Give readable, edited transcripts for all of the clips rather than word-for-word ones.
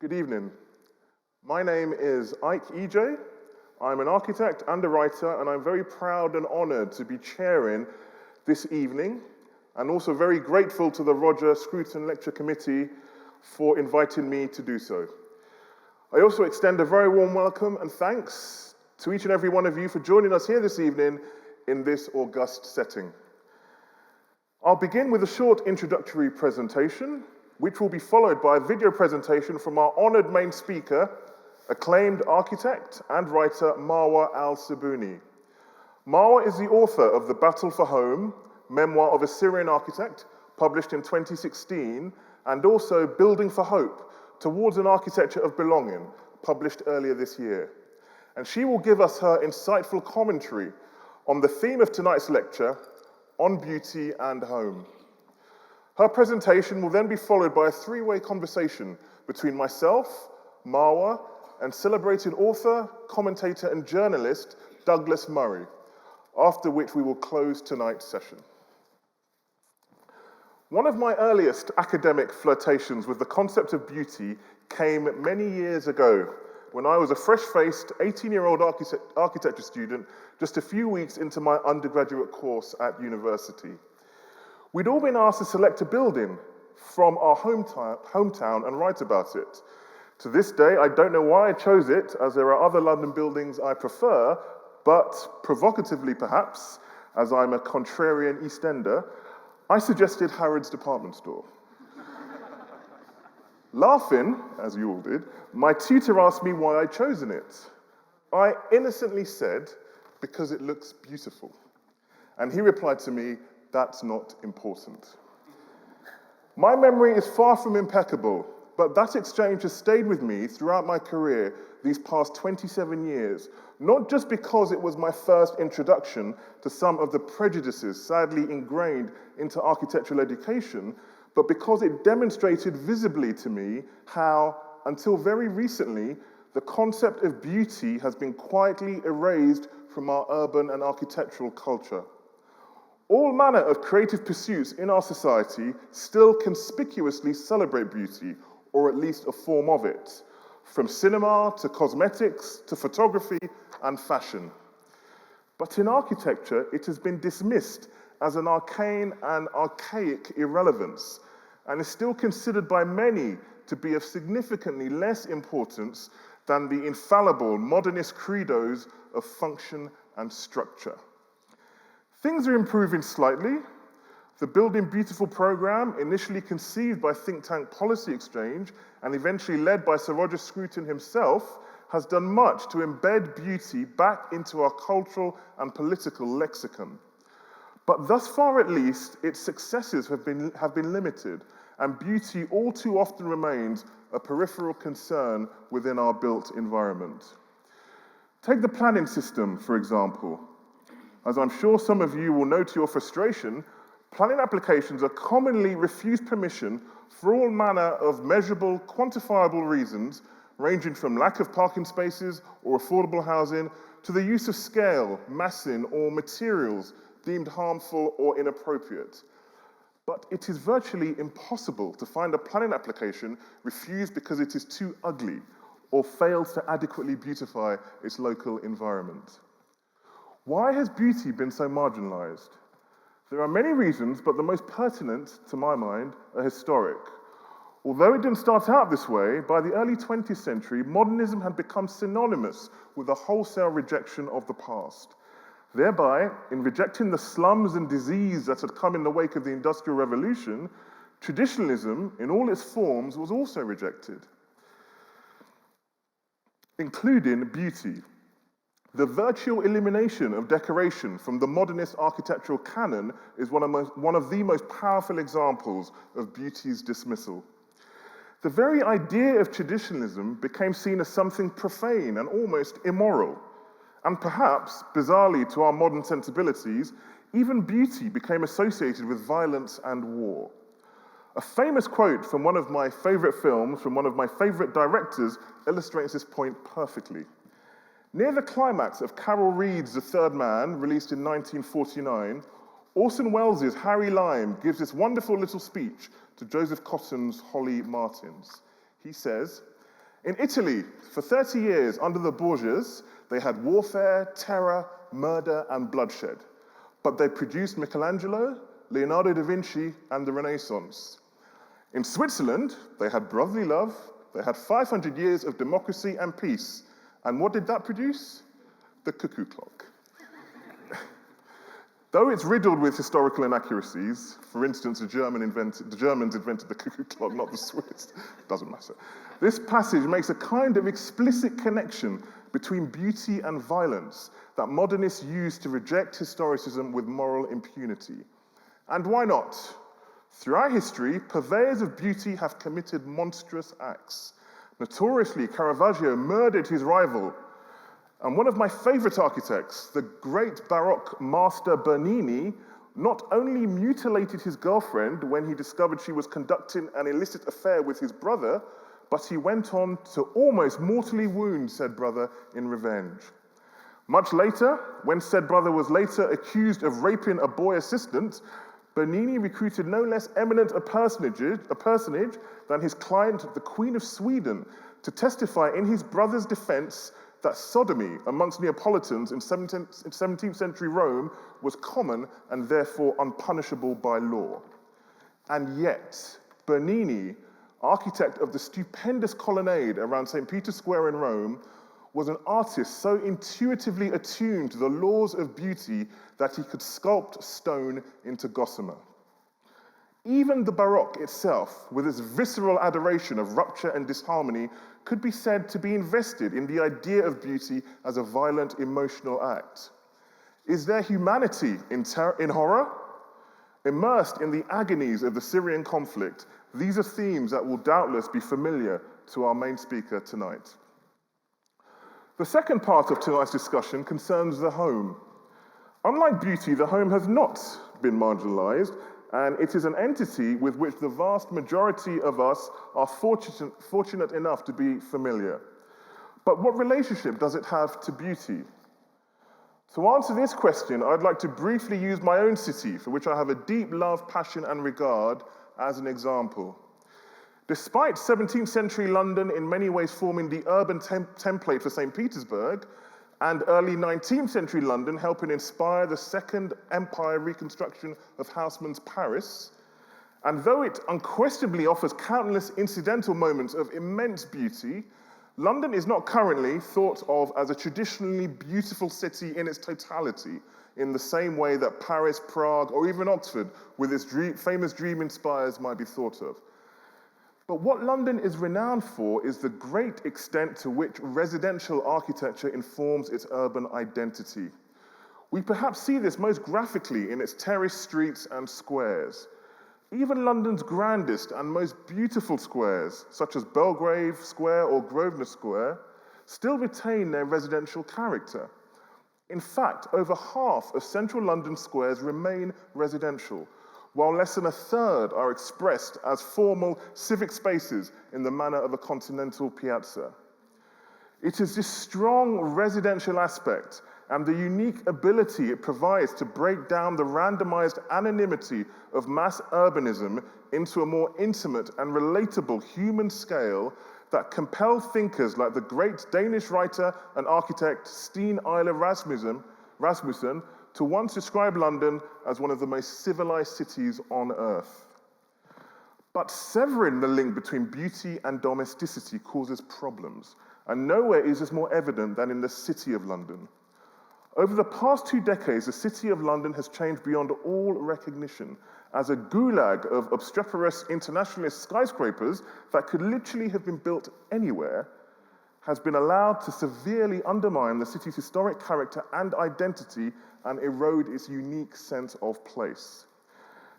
Good evening. My name is Ijeh. I'm an architect and a writer, and I'm very proud and honored to be chairing this evening, and also very grateful to the Roger Scruton Lecture Committee for inviting me to do so. I also extend a very warm welcome and thanks to each and every one of you for joining us here this evening in this august setting. I'll begin with a short introductory presentation, which will be followed by a video presentation from our honored main speaker, acclaimed architect and writer Marwa Al-Sabouni. Marwa is the author of The Battle for Home, Memoir of a Syrian Architect, published in 2016, and also Building for Hope, Towards an Architecture of Belonging, published earlier this year. And she will give us her insightful commentary on the theme of tonight's lecture, on beauty and home. Her presentation will then be followed by a three-way conversation between myself, Marwa, and celebrated author, commentator, and journalist Douglas Murray, after which we will close tonight's session. One of my earliest academic flirtations with the concept of beauty came many years ago when I was a fresh-faced 18-year-old architecture student just a few weeks into my undergraduate course at university. We'd all been asked to select a building from our hometown and write about it. To this day, I don't know why I chose it, as there are other London buildings I prefer, but provocatively perhaps, as I'm a contrarian East Ender, I suggested Harrods department store. Laughing, as you all did, my tutor asked me why I'd chosen it. I innocently said, because it looks beautiful. And he replied to me, that's not important. My memory is far from impeccable, but that exchange has stayed with me throughout my career these past 27 years, not just because it was my first introduction to some of the prejudices sadly ingrained into architectural education, but because it demonstrated visibly to me how, until very recently, the concept of beauty has been quietly erased from our urban and architectural culture. All manner of creative pursuits in our society still conspicuously celebrate beauty, or at least a form of it, from cinema to cosmetics to photography and fashion. But in architecture, it has been dismissed as an arcane and archaic irrelevance, and is still considered by many to be of significantly less importance than the infallible modernist credos of function and structure. Things are improving slightly. The Building Beautiful program, initially conceived by think tank Policy Exchange and eventually led by Sir Roger Scruton himself, has done much to embed beauty back into our cultural and political lexicon. But thus far at least, its successes have been limited, and beauty all too often remains a peripheral concern within our built environment. Take the planning system, for example. As I'm sure some of you will know to your frustration, planning applications are commonly refused permission for all manner of measurable, quantifiable reasons, ranging from lack of parking spaces or affordable housing to the use of scale, massing, or materials deemed harmful or inappropriate. But it is virtually impossible to find a planning application refused because it is too ugly or fails to adequately beautify its local environment. Why has beauty been so marginalized? There are many reasons, but the most pertinent, to my mind, are historic. Although it didn't start out this way, by the early 20th century, modernism had become synonymous with a wholesale rejection of the past. Thereby, in rejecting the slums and disease that had come in the wake of the Industrial Revolution, traditionalism, in all its forms, was also rejected, including beauty. The virtual elimination of decoration from the modernist architectural canon is one of the most powerful examples of beauty's dismissal. The very idea of traditionalism became seen as something profane and almost immoral. And perhaps, bizarrely to our modern sensibilities, even beauty became associated with violence and war. A famous quote from one of my favorite films, from one of my favorite directors, illustrates this point perfectly. Near the climax of Carol Reed's The Third Man, released in 1949, Orson Welles' Harry Lime gives this wonderful little speech to Joseph Cotton's Holly Martins. He says, In Italy, for 30 years under the Borgias, they had warfare, terror, murder, and bloodshed. But they produced Michelangelo, Leonardo da Vinci, and the Renaissance. In Switzerland, they had brotherly love, they had 500 years of democracy and peace. And what did that produce? The cuckoo clock. Though it's riddled with historical inaccuracies, for instance, the Germans invented the cuckoo clock, not the Swiss, doesn't matter. This passage makes a kind of explicit connection between beauty and violence that modernists use to reject historicism with moral impunity. And why not? Throughout history, purveyors of beauty have committed monstrous acts. Notoriously, Caravaggio murdered his rival. And one of my favorite architects, the great Baroque master Bernini, not only mutilated his girlfriend when he discovered she was conducting an illicit affair with his brother, but he went on to almost mortally wound said brother in revenge. Much later, when said brother was later accused of raping a boy assistant, Bernini recruited no less eminent a personage than his client, the Queen of Sweden, to testify in his brother's defense that sodomy amongst Neapolitans in 17th century Rome was common and therefore unpunishable by law. And yet, Bernini, architect of the stupendous colonnade around St. Peter's Square in Rome, was an artist so intuitively attuned to the laws of beauty that he could sculpt stone into gossamer. Even the Baroque itself, with its visceral adoration of rupture and disharmony, could be said to be invested in the idea of beauty as a violent emotional act. Is there humanity in horror? Immersed in the agonies of the Syrian conflict, these are themes that will doubtless be familiar to our main speaker tonight. The second part of tonight's discussion concerns the home. Unlike beauty, the home has not been marginalized, and it is an entity with which the vast majority of us are fortunate enough to be familiar. But what relationship does it have to beauty? To answer this question, I'd like to briefly use my own city, for which I have a deep love, passion, and regard, as an example. Despite 17th century London in many ways forming the urban template for St. Petersburg, and early 19th century London helping inspire the Second Empire reconstruction of Haussmann's Paris, and though it unquestionably offers countless incidental moments of immense beauty, London is not currently thought of as a traditionally beautiful city in its totality, in the same way that Paris, Prague, or even Oxford, with its famous dreaming spires, might be thought of. But what London is renowned for is the great extent to which residential architecture informs its urban identity. We perhaps see this most graphically in its terraced streets and squares. Even London's grandest and most beautiful squares, such as Belgrave Square or Grosvenor Square, still retain their residential character. In fact, over half of central London squares remain residential, while less than a third are expressed as formal civic spaces in the manner of a continental piazza. It is this strong residential aspect and the unique ability it provides to break down the randomized anonymity of mass urbanism into a more intimate and relatable human scale that compel thinkers like the great Danish writer and architect Steen Eiler Rasmussen to once describe London as one of the most civilized cities on earth. But severing the link between beauty and domesticity causes problems, and nowhere is this more evident than in the City of London. Over the past 2 decades, the City of London has changed beyond all recognition as a gulag of obstreperous internationalist skyscrapers that could literally have been built anywhere, has been allowed to severely undermine the city's historic character and identity and erode its unique sense of place.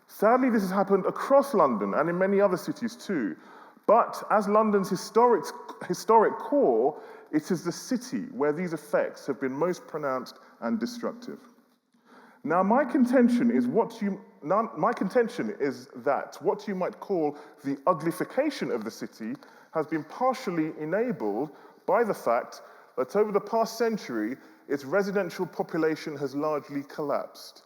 Sadly, this has happened across London and in many other cities too. But as London's historic core, it is the city where these effects have been most pronounced and destructive. Now, my contention is that what you might call the uglification of the city has been partially enabled by the fact that over the past century, its residential population has largely collapsed.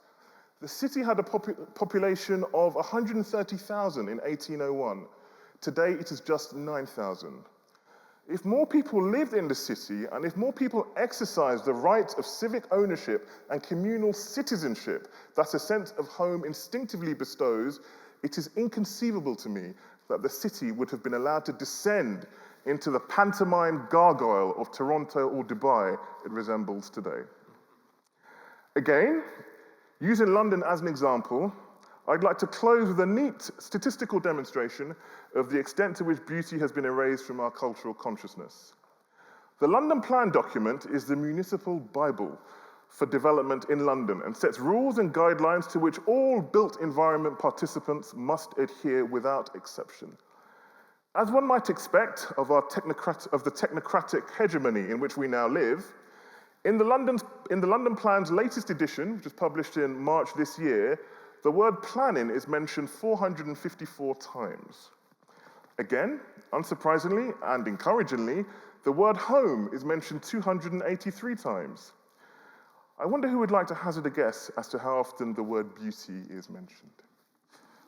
The city had a population of 130,000 in 1801. Today, it is just 9,000. If more people lived in the city, and if more people exercised the right of civic ownership and communal citizenship that a sense of home instinctively bestows, it is inconceivable to me that the city would have been allowed to descend into the pantomime gargoyle of Toronto or Dubai it resembles today. Again, using London as an example, I'd like to close with a neat statistical demonstration of the extent to which beauty has been erased from our cultural consciousness. The London Plan document is the municipal Bible for development in London and sets rules and guidelines to which all built environment participants must adhere without exception. As one might expect of the technocratic hegemony in which we now live, in the London Plan's latest edition, which was published in March this year, the word planning is mentioned 454 times. Again, unsurprisingly and encouragingly, the word home is mentioned 283 times. I wonder who would like to hazard a guess as to how often the word beauty is mentioned.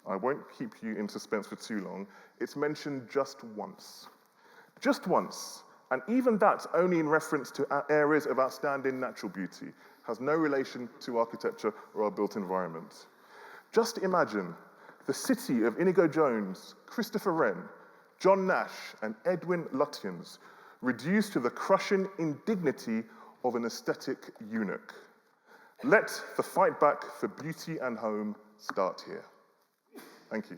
I won't keep you in suspense for too long. It's mentioned just once. Just once. And even that only in reference to areas of outstanding natural beauty, has no relation to architecture or our built environment. Just imagine the city of Inigo Jones, Christopher Wren, John Nash, and Edwin Lutyens reduced to the crushing indignity of an aesthetic eunuch. Let the fight back for beauty and home start here. Thank you.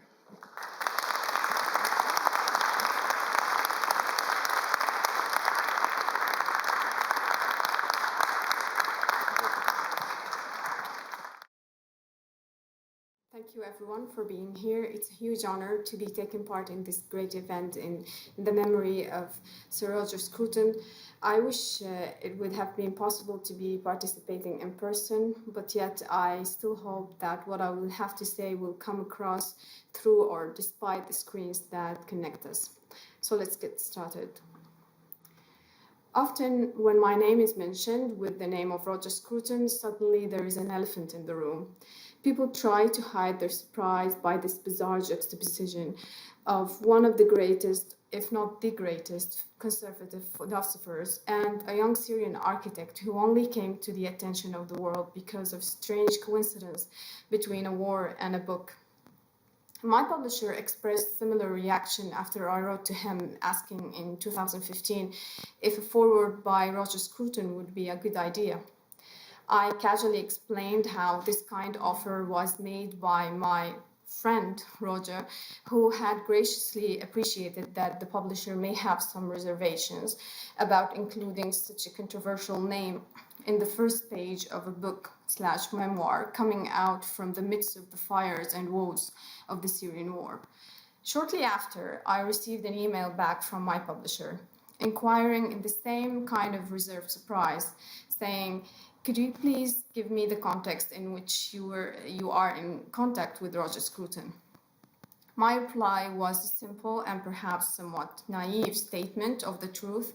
Thank you everyone for being here. It's a huge honor to be taking part in this great event in the memory of Sir Roger Scruton. I wish it would have been possible to be participating in person, but yet I still hope that what I will have to say will come across through or despite the screens that connect us. So let's get started. Often when my name is mentioned with the name of Roger Scruton, suddenly there is an elephant in the room. People try to hide their surprise by this bizarre juxtaposition of one of the greatest, if not the greatest, conservative philosophers and a young Syrian architect who only came to the attention of the world because of strange coincidence between a war and a book. My publisher expressed similar reaction after I wrote to him asking in 2015 if a foreword by Roger Scruton would be a good idea. I casually explained how this kind offer was made by my friend, Roger, who had graciously appreciated that the publisher may have some reservations about including such a controversial name in the first page of a book/memoir coming out from the midst of the fires and woes of the Syrian war. Shortly after, I received an email back from my publisher, inquiring in the same kind of reserved surprise, saying, "Could you please give me the context in which you are in contact with Roger Scruton?" My reply was a simple and perhaps somewhat naive statement of the truth.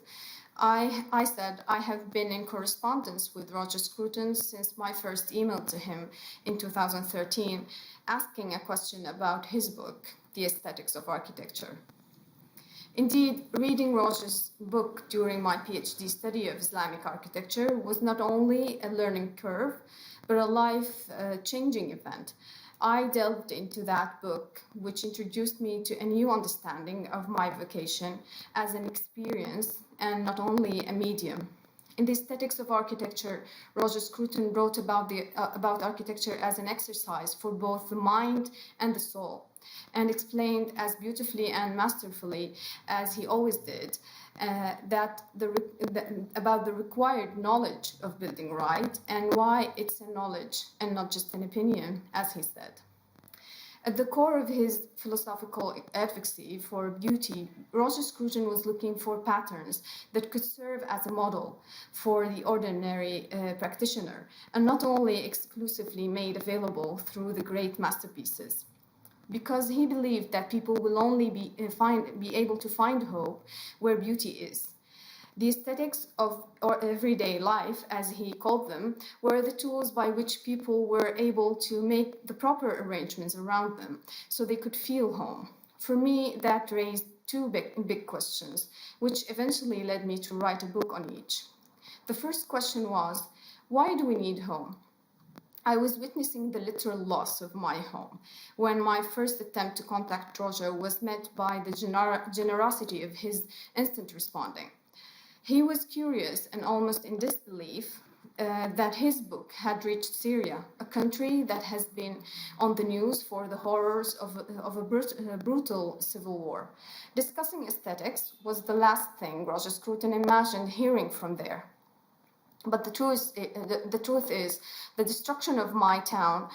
I said I have been in correspondence with Roger Scruton since my first email to him in 2013, asking a question about his book, The Aesthetics of Architecture. Indeed, reading Roger's book during my PhD study of Islamic architecture was not only a learning curve, but a life-changing event. I delved into that book, which introduced me to a new understanding of my vocation as an experience and not only a medium. In the Aesthetics of Architecture, Roger Scruton wrote about architecture as an exercise for both the mind and the soul, and explained as beautifully and masterfully as he always did about the required knowledge of building right and why it's a knowledge and not just an opinion, as he said. At the core of his philosophical advocacy for beauty, Roger Scruton was looking for patterns that could serve as a model for the ordinary practitioner, and not only exclusively made available through the great masterpieces. Because he believed that people will only be able to find hope where beauty is. The aesthetics of everyday life, as he called them, were the tools by which people were able to make the proper arrangements around them so they could feel home. For me, that raised two big questions, which eventually led me to write a book on each. The first question was, why do we need home? I was witnessing the literal loss of my home when my first attempt to contact Roger was met by the generosity of his instant responding. He was curious and almost in disbelief that his book had reached Syria, a country that has been on the news for the horrors of a brutal civil war. Discussing aesthetics was the last thing Roger Scruton imagined hearing from there. But the truth is, the destruction of my town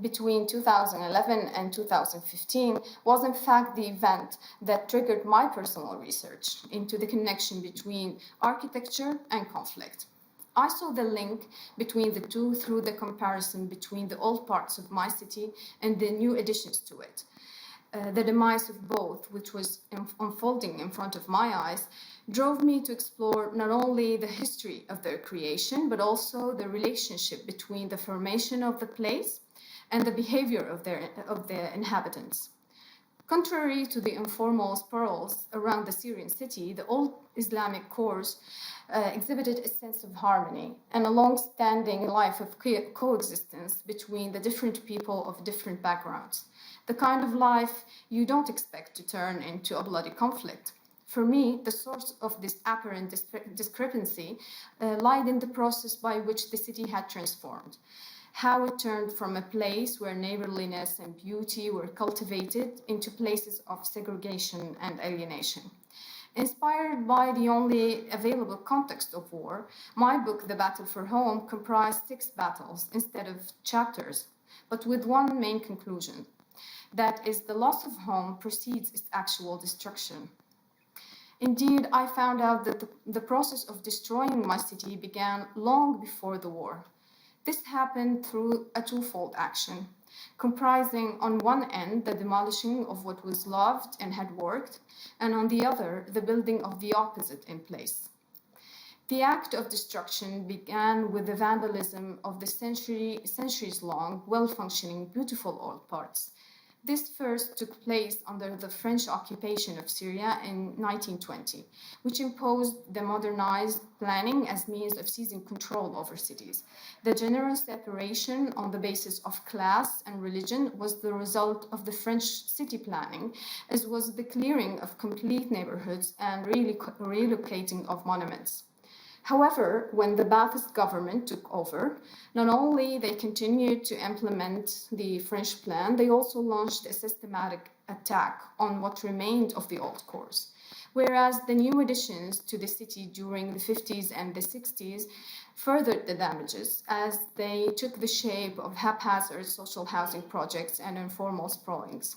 between 2011 and 2015 was in fact the event that triggered my personal research into the connection between architecture and conflict. I saw the link between the two through the comparison between the old parts of my city and the new additions to it. The demise of both, which was unfolding in front of my eyes, drove me to explore not only the history of their creation, but also the relationship between the formation of the place and the behavior of the inhabitants. Contrary to the informal spirals around the Syrian city, the old Islamic cores exhibited a sense of harmony and a long-standing life of coexistence between the different people of different backgrounds. The kind of life you don't expect to turn into a bloody conflict. For me, the source of this apparent discrepancy lied in the process by which the city had transformed. How it turned from a place where neighborliness and beauty were cultivated into places of segregation and alienation. Inspired by the only available context of war, my book, The Battle for Home, comprised 6 battles instead of chapters, but with one main conclusion. That is, the loss of home precedes its actual destruction. Indeed, I found out that the process of destroying my city began long before the war. This happened through a twofold action, comprising on one end the demolishing of what was loved and had worked, and on the other the building of the opposite in place. The act of destruction began with the vandalism of the centuries-long, well-functioning, beautiful old parts. This first took place under the French occupation of Syria in 1920, which imposed the modernized planning as means of seizing control over cities. The general separation on the basis of class and religion was the result of the French city planning, as was the clearing of complete neighborhoods and relocating of monuments. However, when the Ba'athist government took over, not only they continued to implement the French plan, they also launched a systematic attack on what remained of the old cores. Whereas the new additions to the city during the 50s and the 60s furthered the damages as they took the shape of haphazard social housing projects and informal sprawlings.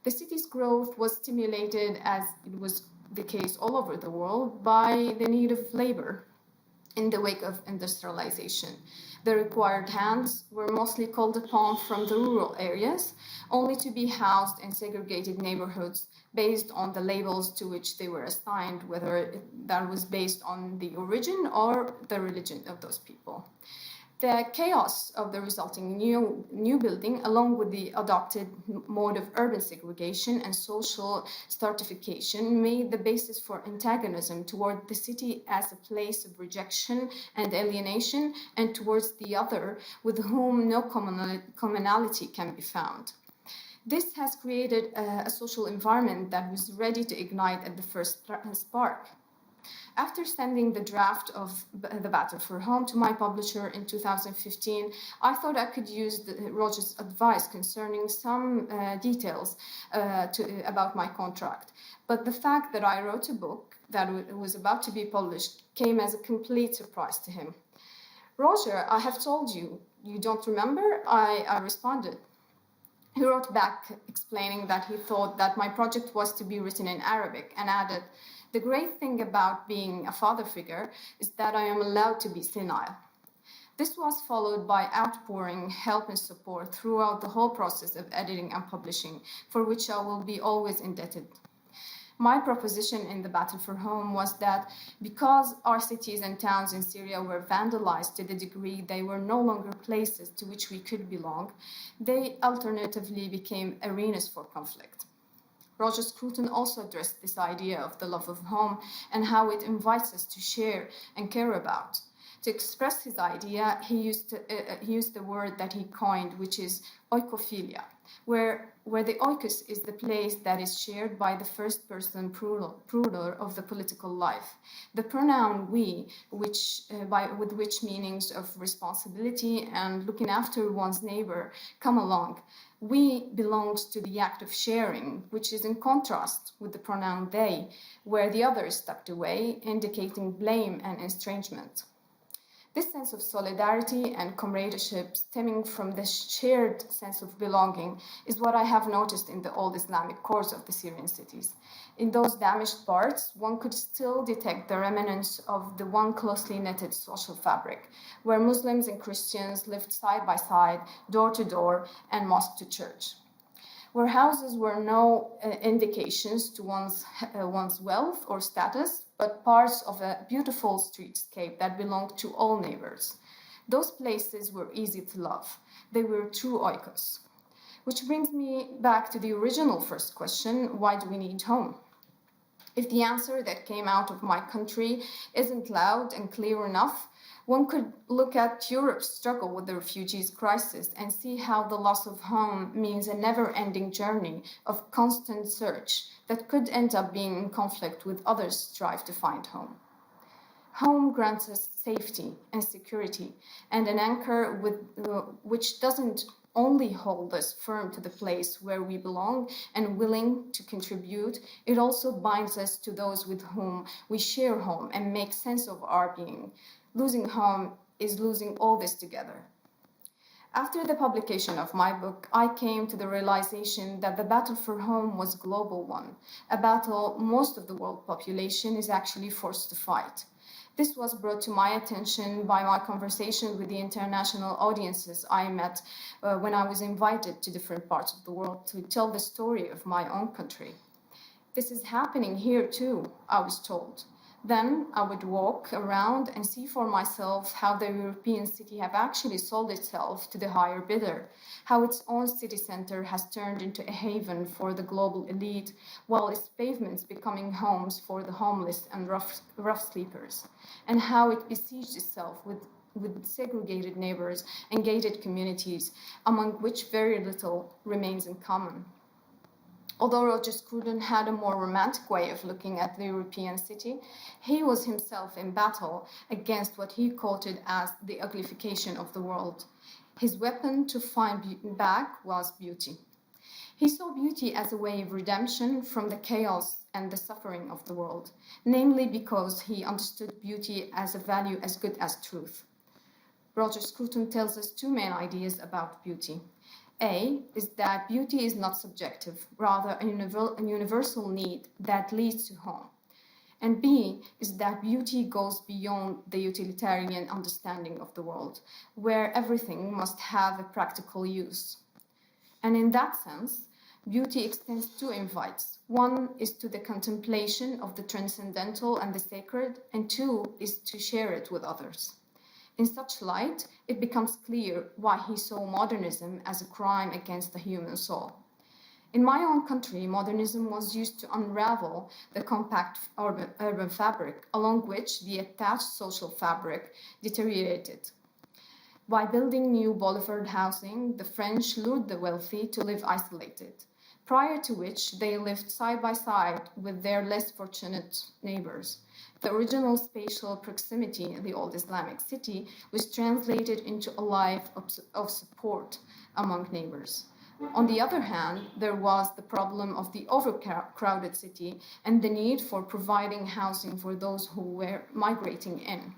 The city's growth was stimulated, as it was the case all over the world, by the need of labor in the wake of industrialization. The required hands were mostly called upon from the rural areas, only to be housed in segregated neighborhoods based on the labels to which they were assigned, whether that was based on the origin or the religion of those people. The chaos of the resulting new building, along with the adopted mode of urban segregation and social stratification, made the basis for antagonism toward the city as a place of rejection and alienation, and towards the other, with whom no commonality can be found. This has created a social environment that was ready to ignite at the first spark. After sending the draft of The Battle for Home to my publisher in 2015, I thought I could use Roger's advice concerning some details about my contract. But the fact that I wrote a book that was about to be published came as a complete surprise to him. Roger, I have told you, you don't remember? I responded. He wrote back explaining that he thought that my project was to be written in Arabic, and added, "The great thing about being a father figure is that I am allowed to be senile." This was followed by outpouring help and support throughout the whole process of editing and publishing, for which I will be always indebted. My proposition in The Battle for Home was that because our cities and towns in Syria were vandalized to the degree they were no longer places to which we could belong, they alternatively became arenas for conflict. Roger Scruton also addressed this idea of the love of home and how it invites us to share and care about. To express his idea, he used the word that he coined, which is oikophilia, where the oikos is the place that is shared by the first person plural of the political life. The pronoun we, with which meanings of responsibility and looking after one's neighbor come along. We belongs to the act of sharing, which is in contrast with the pronoun they, where the other is tucked away, indicating blame and estrangement. This sense of solidarity and comradeship stemming from the shared sense of belonging is what I have noticed in the old Islamic cores of the Syrian cities. In those damaged parts, one could still detect the remnants of the one closely knitted social fabric, where Muslims and Christians lived side by side, door to door, and mosque to church. Where houses were no indications to one's wealth or status, but parts of a beautiful streetscape that belonged to all neighbors. Those places were easy to love. They were true oikos. Which brings me back to the original first question, why do we need home? If the answer that came out of my country isn't loud and clear enough, one could look at Europe's struggle with the refugees crisis and see how the loss of home means a never-ending journey of constant search that could end up being in conflict with others' strive to find home. Home grants us safety and security and an anchor which doesn't only hold us firm to the place where we belong and willing to contribute, it also binds us to those with whom we share home and make sense of our being. Losing home is losing all this together. After the publication of my book, I came to the realization that the battle for home was a global one, a battle most of the world population is actually forced to fight. This was brought to my attention by my conversation with the international audiences I met when I was invited to different parts of the world to tell the story of my own country. This is happening here too, I was told. Then I would walk around and see for myself how the European city have actually sold itself to the higher bidder, how its own city center has turned into a haven for the global elite, while its pavements becoming homes for the homeless and rough sleepers, and how it besieged itself with segregated neighbors and gated communities, among which very little remains in common. Although Roger Scruton had a more romantic way of looking at the European city, he was himself in battle against what he quoted as the uglification of the world. His weapon to find back was beauty. He saw beauty as a way of redemption from the chaos and the suffering of the world, namely because he understood beauty as a value as good as truth. Roger Scruton tells us two main ideas about beauty. A is that beauty is not subjective, rather a universal need that leads to home. And B is that beauty goes beyond the utilitarian understanding of the world, where everything must have a practical use. And in that sense, beauty extends two invites. One is to the contemplation of the transcendental and the sacred, and two is to share it with others. In such light, it becomes clear why he saw modernism as a crime against the human soul. In my own country, modernism was used to unravel the compact urban fabric, along which the attached social fabric deteriorated. By building new boulevard housing, the French lured the wealthy to live isolated, prior to which they lived side by side with their less fortunate neighbors. The original spatial proximity in the old Islamic city was translated into a life of support among neighbors. On the other hand, there was the problem of the overcrowded city and the need for providing housing for those who were migrating in.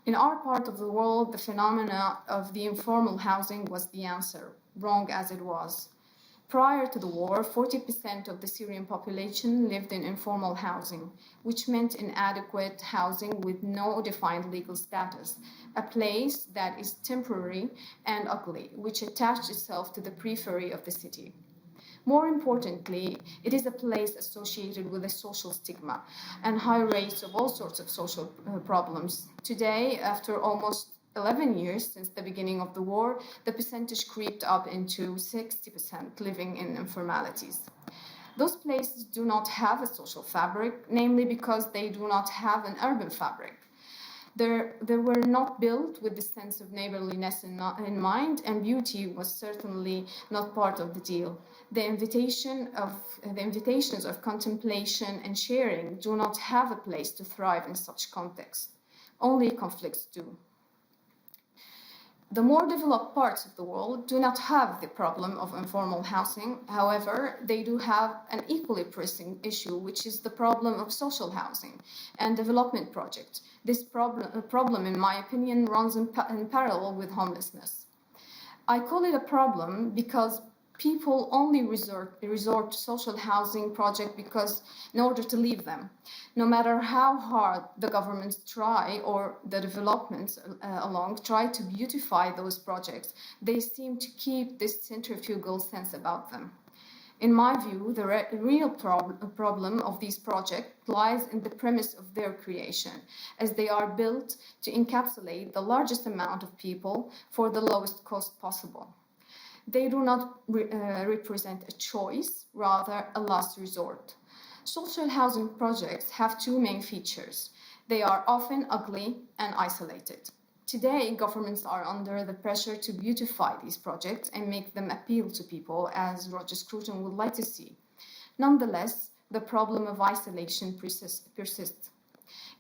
In our part of the world, the phenomena of the informal housing was the answer, wrong as it was. Prior to the war, 40% of the Syrian population lived in informal housing, which meant inadequate housing with no defined legal status, a place that is temporary and ugly, which attached itself to the periphery of the city. More importantly, it is a place associated with a social stigma and high rates of all sorts of social problems. Today, after almost 11 years since the beginning of the war, the percentage creeped up into 60% living in informalities. Those places do not have a social fabric, namely because they do not have an urban fabric. They were not built with the sense of neighborliness in mind, and beauty was certainly not part of the deal. The invitations of contemplation and sharing do not have a place to thrive in such context. Only conflicts do. The more developed parts of the world do not have the problem of informal housing. However, they do have an equally pressing issue, which is the problem of social housing and development projects. This problem, in my opinion, runs in parallel with homelessness. I call it a problem because people only resort to social housing projects because in order to leave them. No matter how hard the governments try or the developments along try to beautify those projects, they seem to keep this centrifugal sense about them. In my view, the real problem of these projects lies in the premise of their creation, as they are built to encapsulate the largest amount of people for the lowest cost possible. They do not represent a choice, rather a last resort. Social housing projects have two main features. They are often ugly and isolated. Today, governments are under the pressure to beautify these projects and make them appeal to people, as Roger Scruton would like to see. Nonetheless, the problem of isolation persists.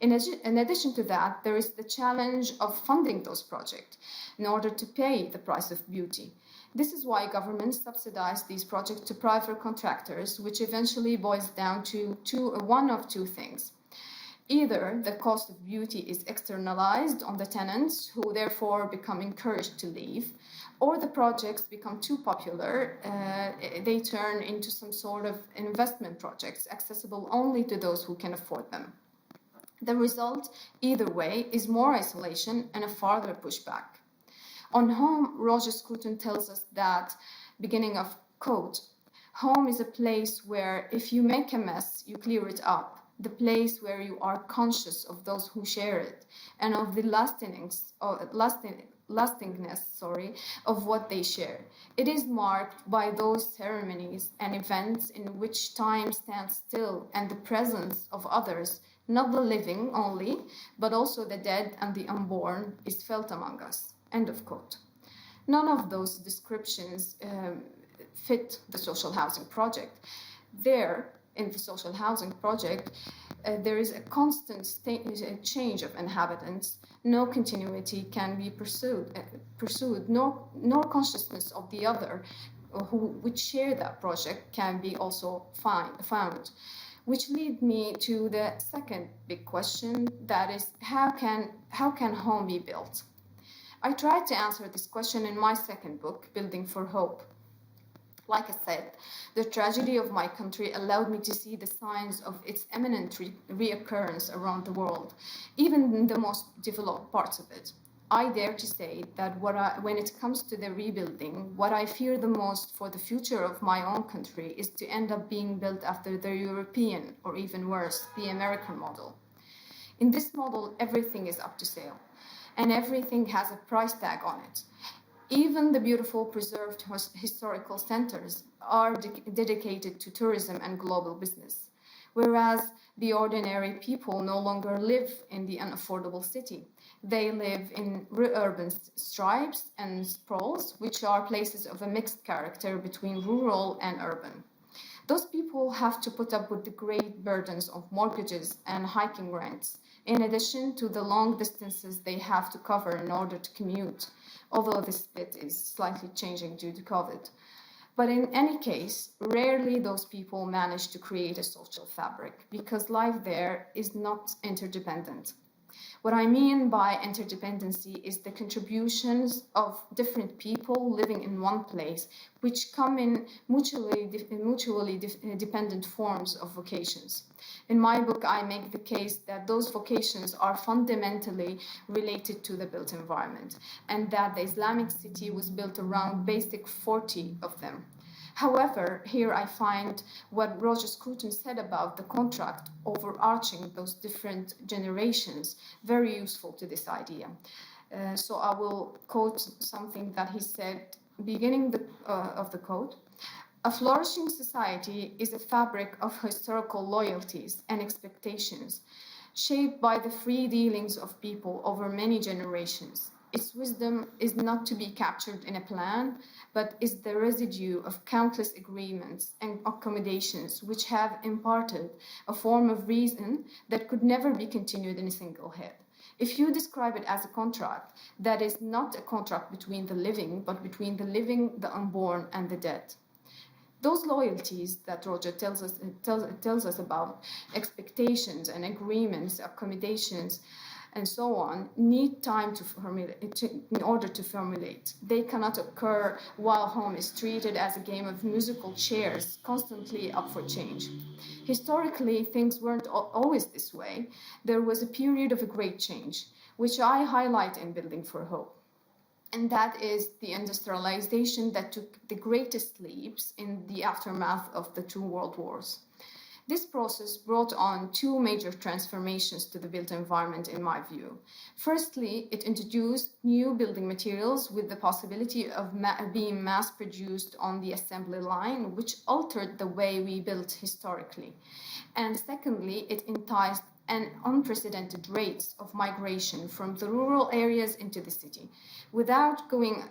In addition to that, there is the challenge of funding those projects in order to pay the price of beauty. This is why governments subsidize these projects to private contractors, which eventually boils down to one of two things. Either the cost of beauty is externalized on the tenants, who therefore become encouraged to leave, or the projects become too popular, they turn into some sort of investment projects accessible only to those who can afford them. The result, either way, is more isolation and a farther pushback. On home, Roger Scruton tells us that, beginning of quote, home is a place where if you make a mess, you clear it up, the place where you are conscious of those who share it and of the lastingness of what they share. It is marked by those ceremonies and events in which time stands still and the presence of others, not the living only, but also the dead and the unborn, is felt among us. End of quote. None of those descriptions fit the social housing project. There, in the social housing project, there is a constant change of inhabitants. No continuity can be pursued, nor consciousness of the other which share that project can be also found. Which leads me to the second big question, that is, how can home be built? I tried to answer this question in my second book, Building for Hope. Like I said, the tragedy of my country allowed me to see the signs of its imminent reoccurrence around the world, even in the most developed parts of it. I dare to say that when it comes to the rebuilding, what I fear the most for the future of my own country is to end up being built after the European, or even worse, the American model. In this model, everything is up to sale, and everything has a price tag on it. Even the beautiful preserved historical centers are dedicated to tourism and global business, whereas the ordinary people no longer live in the unaffordable city. They live in urban stripes and sprawls, which are places of a mixed character between rural and urban. Those people have to put up with the great burdens of mortgages and hiking rents, in addition to the long distances they have to cover in order to commute, although this split is slightly changing due to COVID. But in any case, rarely those people manage to create a social fabric because life there is not interdependent. What I mean by interdependency is the contributions of different people living in one place, which come in mutually dependent forms of vocations. In my book, I make the case that those vocations are fundamentally related to the built environment, and that the Islamic city was built around basic 40 of them. However, here I find what Roger Scruton said about the contract overarching those different generations very useful to this idea. So I will quote something that he said, beginning of the quote. A flourishing society is a fabric of historical loyalties and expectations, shaped by the free dealings of people over many generations. Its wisdom is not to be captured in a plan, but is the residue of countless agreements and accommodations which have imparted a form of reason that could never be continued in a single head. If you describe it as a contract, that is not a contract between the living, but between the living, the unborn, and the dead. Those loyalties that Roger tells us about, expectations and agreements, accommodations, and so on, need time to formulate in order to formulate. They cannot occur while home is treated as a game of musical chairs, constantly up for change. Historically, things weren't always this way. There was a period of a great change, which I highlight in Building for Hope. And that is the industrialization that took the greatest leaps in the aftermath of the two world wars. This process brought on two major transformations to the built environment, in my view. Firstly, it introduced new building materials with the possibility of being mass-produced on the assembly line, which altered the way we built historically. And secondly, it enticed an unprecedented rates of migration from the rural areas into the city. Without going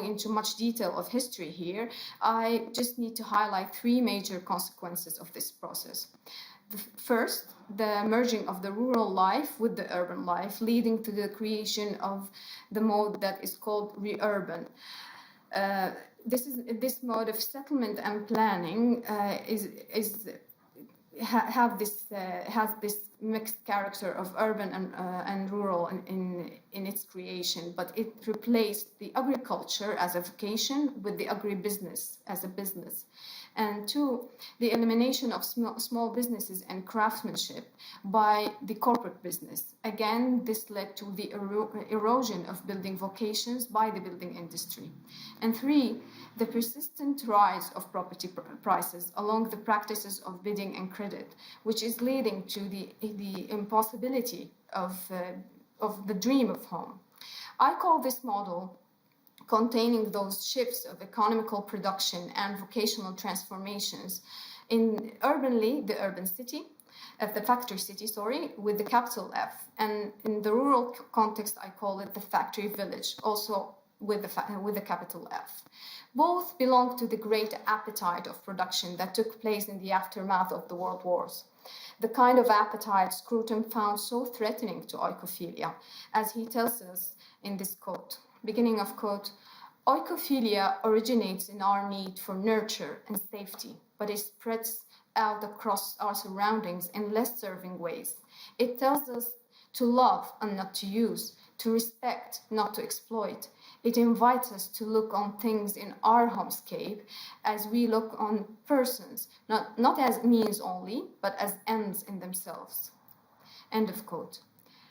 into much detail of history here, I just need to highlight three major consequences of this process. First, the merging of the rural life with the urban life, leading to the creation of the mode that is called re-urban. This mode of settlement and planning has this mixed character of urban and rural in its creation, but it replaced the agriculture as a vocation with the agribusiness as a business. And two, the elimination of small businesses and craftsmanship by the corporate business. Again, this led to the erosion of building vocations by the building industry. And three, the persistent rise of property prices along the practices of bidding and credit, which is leading to the impossibility of the dream of home. I call this model, containing those shifts of economical production and vocational transformations, in urbanly, the urban city, the factory city, with the capital F, and in the rural context, I call it the factory village, also with the capital F. Both belong to the great appetite of production that took place in the aftermath of the world wars. The kind of appetite Scruton found so threatening to oikophilia, as he tells us in this quote, beginning of quote, "Oikophilia originates in our need for nurture and safety, but it spreads out across our surroundings in less serving ways. It tells us to love and not to use, to respect, not to exploit. It invites us to look on things in our homescape as we look on persons, not as means only, but as ends in themselves." End of quote.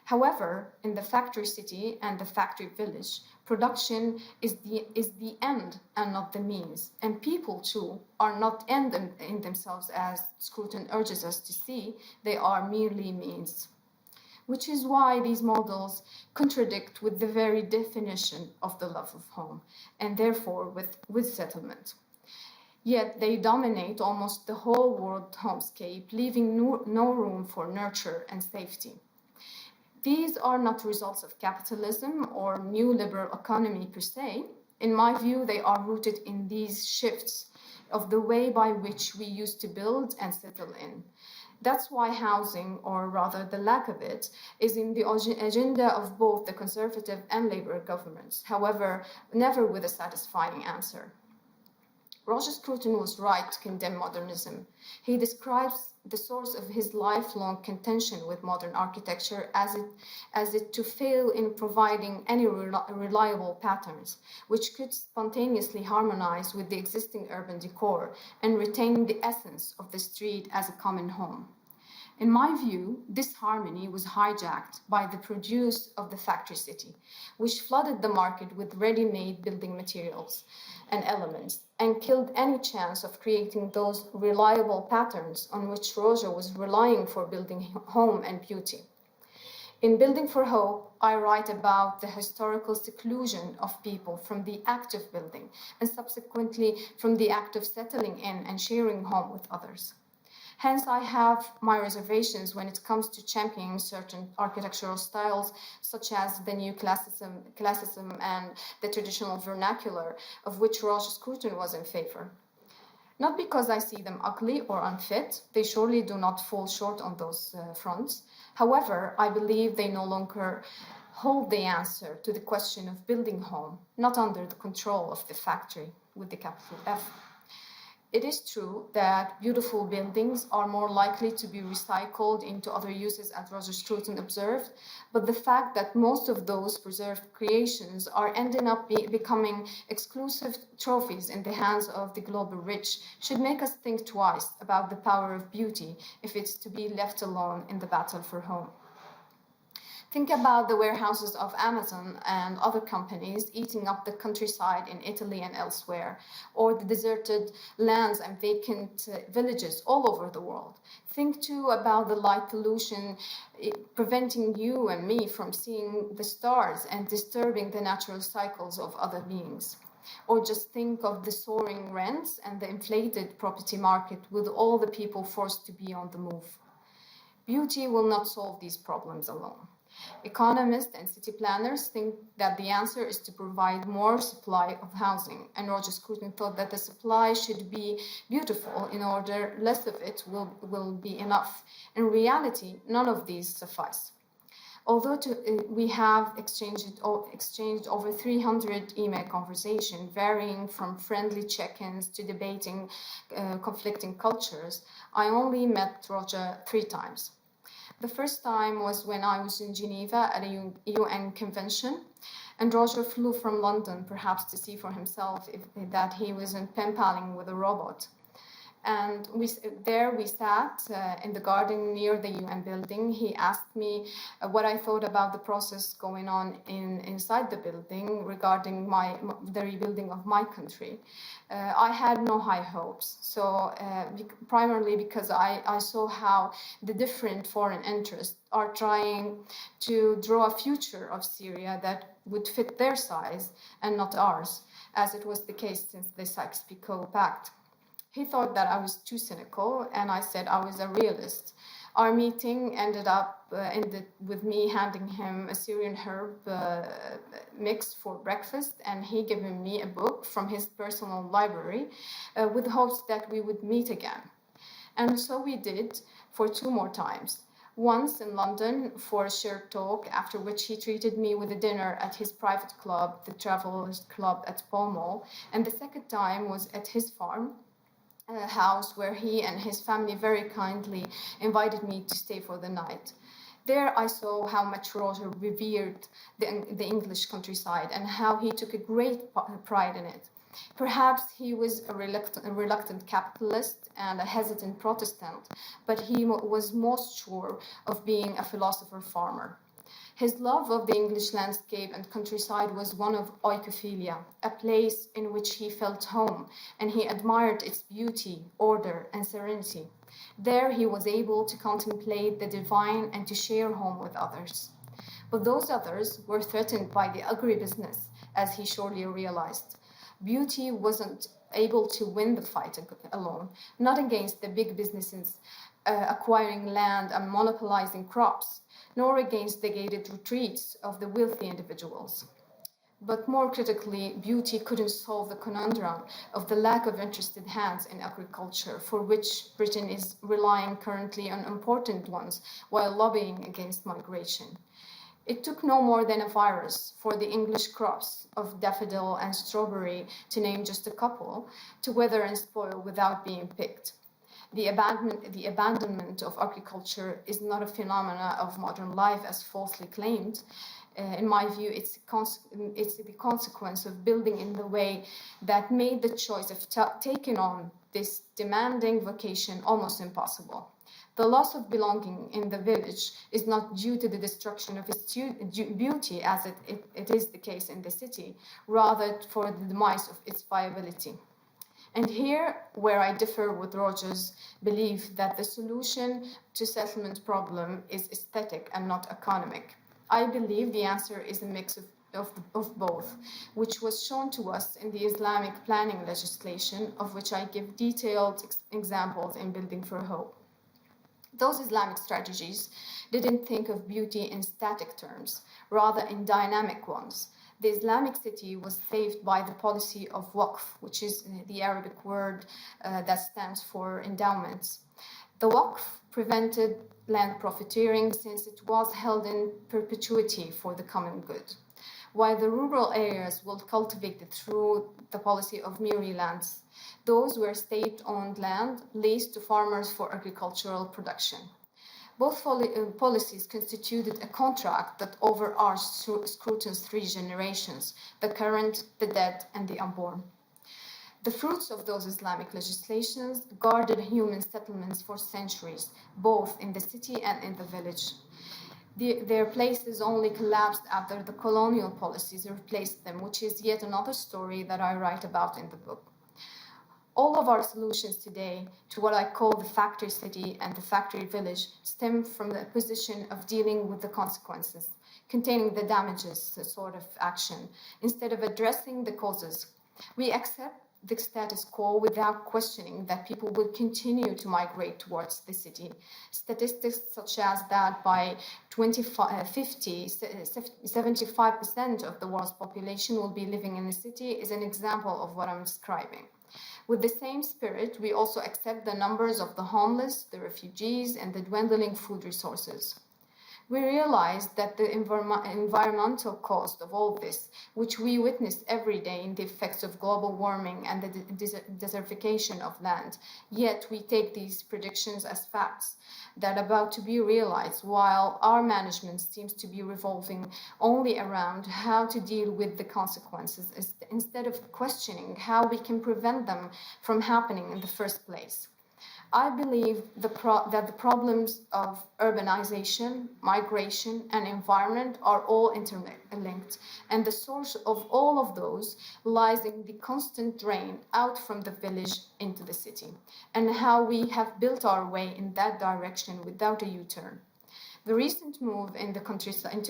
However, in the factory city and the factory village, production is the end and not the means. And people, too, are not end in themselves, as Scruton urges us to see. They are merely means. Which is why these models contradict with the very definition of the love of home, and therefore with settlement. Yet they dominate almost the whole world homescape, leaving no room for nurture and safety. These are not results of capitalism or new liberal economy per se. In my view, they are rooted in these shifts of the way by which we used to build and settle in. That's why housing, or rather the lack of it, is in the agenda of both the conservative and Labour governments, however, never with a satisfying answer. Roger Scruton was right to condemn modernism. He describes the source of his lifelong contention with modern architecture as it to fail in providing any reliable patterns, which could spontaneously harmonize with the existing urban decor and retain the essence of the street as a common home. In my view, this harmony was hijacked by the produce of the factory city, which flooded the market with ready-made building materials and elements, and killed any chance of creating those reliable patterns on which Roger was relying for building home and beauty. In Building for Hope, I write about the historical seclusion of people from the act of building and subsequently from the act of settling in and sharing home with others. Hence, I have my reservations when it comes to championing certain architectural styles, such as the new classicism and the traditional vernacular, of which Roger Scruton was in favor. Not because I see them ugly or unfit, they surely do not fall short on those fronts. However, I believe they no longer hold the answer to the question of building home, not under the control of the factory with the capital F. It is true that beautiful buildings are more likely to be recycled into other uses, as Roger Scruton observed, but the fact that most of those preserved creations are ending up becoming exclusive trophies in the hands of the global rich should make us think twice about the power of beauty if it's to be left alone in the battle for home. Think about the warehouses of Amazon and other companies eating up the countryside in Italy and elsewhere, or the deserted lands and vacant villages all over the world. Think too about the light pollution preventing you and me from seeing the stars and disturbing the natural cycles of other beings. Or just think of the soaring rents and the inflated property market with all the people forced to be on the move. Beauty will not solve these problems alone. Economists and city planners think that the answer is to provide more supply of housing, and Roger Scruton thought that the supply should be beautiful in order less of it will be enough. In reality, none of these suffice. Although we have exchanged over 300 email conversations, varying from friendly check-ins to debating conflicting cultures, I only met Roger 3 times. The first time was when I was in Geneva at a UN convention, and Roger flew from London, perhaps to see for himself that he wasn't pen-paling with a robot. And we sat in the garden near the UN building. He asked me what I thought about the process going on inside the building regarding the rebuilding of my country. I had no high hopes, primarily because I saw how the different foreign interests are trying to draw a future of Syria that would fit their size and not ours, as it was the case since the Sykes-Picot Pact. He thought that I was too cynical, and I said I was a realist. Our meeting ended with me handing him a Syrian herb mix for breakfast, and he giving me a book from his personal library with hopes that we would meet again. And so we did for 2 more times. Once in London for a shared talk, after which he treated me with a dinner at his private club, the Travelers Club at Pall Mall, and the second time was at his farm, house where he and his family very kindly invited me to stay for the night. There I saw how much Roger revered the English countryside and how he took a great pride in it. Perhaps he was a reluctant capitalist and a hesitant Protestant, but he was most sure of being a philosopher farmer. His love of the English landscape and countryside was one of oikophilia, a place in which he felt home, and he admired its beauty, order, and serenity. There he was able to contemplate the divine and to share home with others. But those others were threatened by the agribusiness, as he surely realized. Beauty wasn't able to win the fight alone, not against the big businesses acquiring land and monopolizing crops, nor against the gated retreats of the wealthy individuals. But more critically, beauty couldn't solve the conundrum of the lack of interested hands in agriculture, for which Britain is relying currently on important ones while lobbying against migration. It took no more than a virus for the English crops of daffodil and strawberry, to name just a couple, to wither and spoil without being picked. The abandonment of agriculture is not a phenomenon of modern life as falsely claimed. In my view, it's the consequence of building in the way that made the choice of taking on this demanding vocation almost impossible. The loss of belonging in the village is not due to the destruction of its beauty, as it is the case in the city, rather for the demise of its viability. And here, where I differ with Roger's belief that the solution to settlement problem is aesthetic and not economic, I believe the answer is a mix of both, which was shown to us in the Islamic planning legislation, of which I give detailed examples in Building for Hope. Those Islamic strategies didn't think of beauty in static terms, rather in dynamic ones. The Islamic city was saved by the policy of waqf, which is the Arabic word that stands for endowments. The waqf prevented land profiteering since it was held in perpetuity for the common good, while the rural areas were cultivated through the policy of miri lands. Those were state-owned land leased to farmers for agricultural production. Both policies constituted a contract that overarched Scruton's three generations: the current, the dead, and the unborn. The fruits of those Islamic legislations guarded human settlements for centuries, both in the city and in the village. Their places only collapsed after the colonial policies replaced them, which is yet another story that I write about in the book. All of our solutions today to what I call the factory city and the factory village stem from the position of dealing with the consequences, containing the damages, the sort of action, instead of addressing the causes. We accept the status quo without questioning that people will continue to migrate towards the city. Statistics such as that by 2050, 75% of the world's population will be living in the city is an example of what I'm describing. With the same spirit, we also accept the numbers of the homeless, the refugees, and the dwindling food resources. We realize that the environmental cost of all this, which we witness every day in the effects of global warming and the desertification of land, yet we take these predictions as facts that are about to be realized, while our management seems to be revolving only around how to deal with the consequences instead of questioning how we can prevent them from happening in the first place. I believe that the problems of urbanization, migration, and environment are all interlinked, and the source of all of those lies in the constant drain out from the village into the city, and how we have built our way in that direction without a U-turn. The recent move into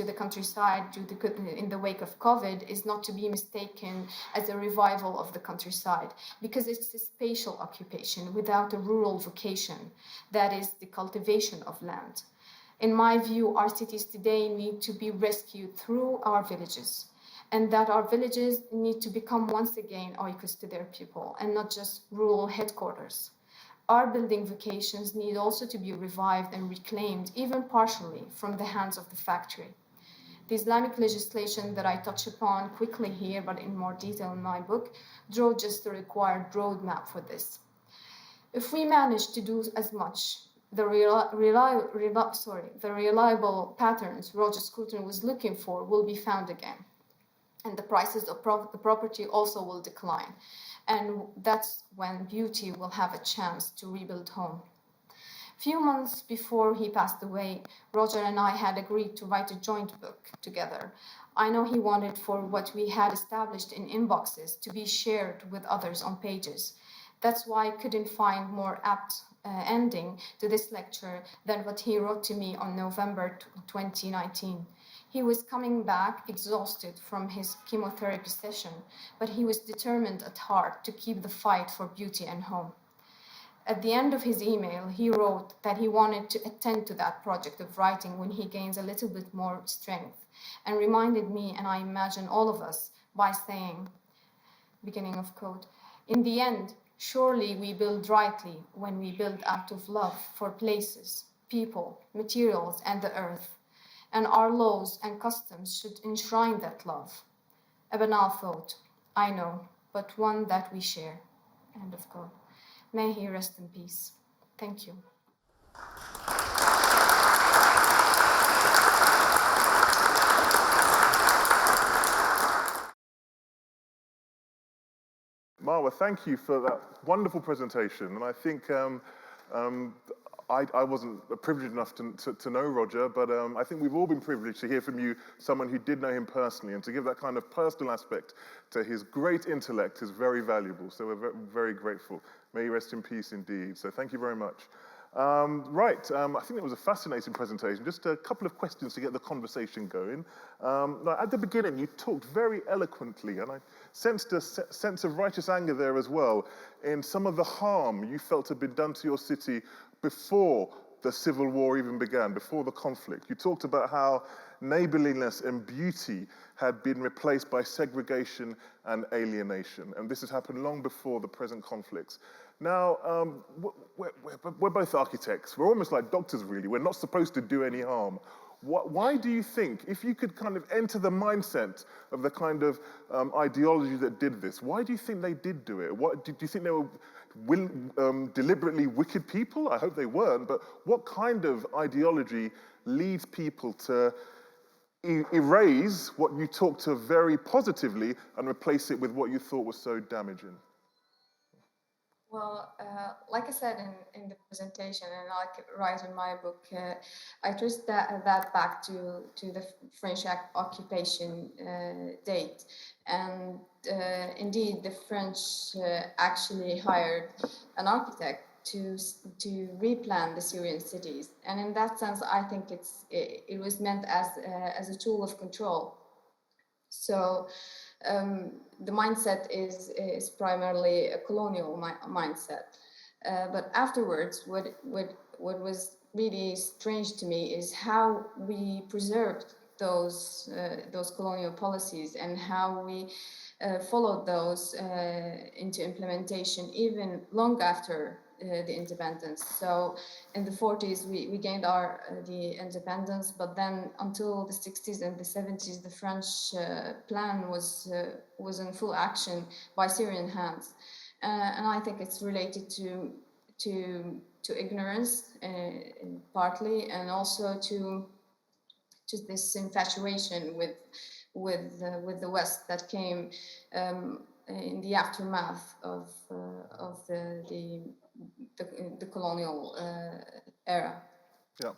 the countryside in the wake of COVID is not to be mistaken as a revival of the countryside, because it's a spatial occupation without a rural vocation, that is, the cultivation of land. In my view, our cities today need to be rescued through our villages, and that our villages need to become once again oikos to their people, and not just rural headquarters. Our building vocations need also to be revived and reclaimed, even partially, from the hands of the factory. The Islamic legislation that I touch upon quickly here, but in more detail in my book, draw just the required roadmap for this. If we manage to do as much, the reliable patterns Roger Scruton was looking for will be found again, and the prices of the property also will decline. And that's when beauty will have a chance to rebuild home. Few months before he passed away, Roger and I had agreed to write a joint book together. I know he wanted for what we had established in inboxes to be shared with others on pages. That's why I couldn't find more apt ending to this lecture than what he wrote to me on November 2019. He was coming back exhausted from his chemotherapy session, but he was determined at heart to keep the fight for beauty and home. At the end of his email, he wrote that he wanted to attend to that project of writing when he gains a little bit more strength, and reminded me, and I imagine all of us, by saying, beginning of quote, "In the end, surely we build rightly when we build out of love for places, people, materials, and the earth. And our laws and customs should enshrine that love. A banal thought, I know, but one that we share." End of quote. May he rest in peace. Thank you. Marwa, thank you for that wonderful presentation. And I think I wasn't privileged enough to know Roger, but I think we've all been privileged to hear from you, someone who did know him personally, and to give that kind of personal aspect to his great intellect is very valuable. So we're very grateful. May he rest in peace indeed. So thank you very much. I think it was a fascinating presentation. Just a couple of questions to get the conversation going. Now, at the beginning, you talked very eloquently, and I sensed a sense of righteous anger there as well, in some of the harm you felt had been done to your city before the civil war even began, before the conflict. You talked about how neighborliness and beauty had been replaced by segregation and alienation, and this has happened long before the present conflicts. Now, we're both architects. We're almost like doctors, really. We're not supposed to do any harm. Why do you think, if you could kind of enter the mindset of the kind of ideology that did this, why do you think they did do it? Do you think they were deliberately wicked people? I hope they weren't, but what kind of ideology leads people to erase what you talked to very positively and replace it with what you thought was so damaging? Well, like I said in the presentation, and like write in my book, I traced that back to the French occupation date. And indeed, the French actually hired an architect to replan the Syrian cities. And in that sense, I think it was meant as a tool of control. So the mindset is primarily a colonial mindset. But afterwards, what was really strange to me is how we preserved those colonial policies and how we followed those into implementation even long after the independence. So in the 40s, we gained the independence, but then until the 60s and the 70s, the French plan was in full action by Syrian hands. And I think it's related to ignorance, partly, and also to this infatuation with the West that came in the aftermath of the colonial era. Yeah.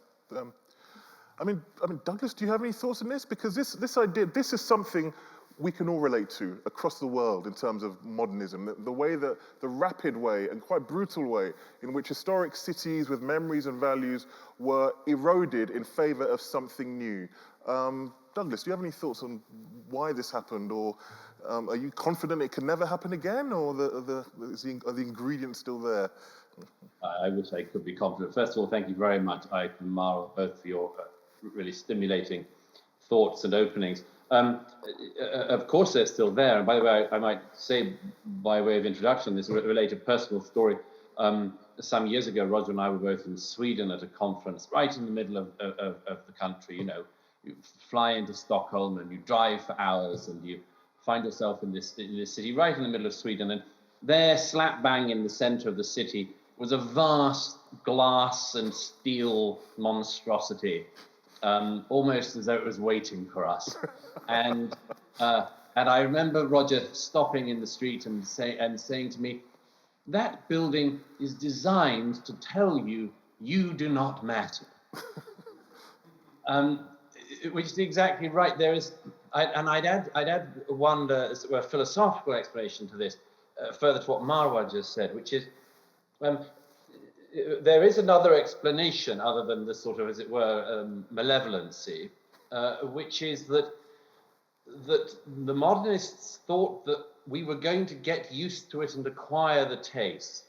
I mean, Douglas, do you have any thoughts on this? Because this idea, this is something we can all relate to across the world in terms of modernism, the way that, the rapid way and quite brutal way in which historic cities with memories and values were eroded in favor of something new. Douglas, do you have any thoughts on why this happened, or are you confident it can never happen again, or are the ingredients still there? I wish I could be confident. First of all, thank you very much, Ike and Marwa, both for your really stimulating thoughts and openings. Of course, they're still there. And by the way, I might say, by way of introduction, this related personal story. Some years ago, Roger and I were both in Sweden at a conference, right in the middle of the country. You know, you fly into Stockholm and you drive for hours, and you find yourself in this city right in the middle of Sweden. And there, slap bang in the center of the city, was a vast glass and steel monstrosity, almost as though it was waiting for us. And I remember Roger stopping in the street and saying to me, "That building is designed to tell you you do not matter." Which is exactly right. I'd add one philosophical explanation to this, further to what Marwa just said, which is there is another explanation other than the sort of, as it were, malevolency, which is that the modernists thought that we were going to get used to it and acquire the taste.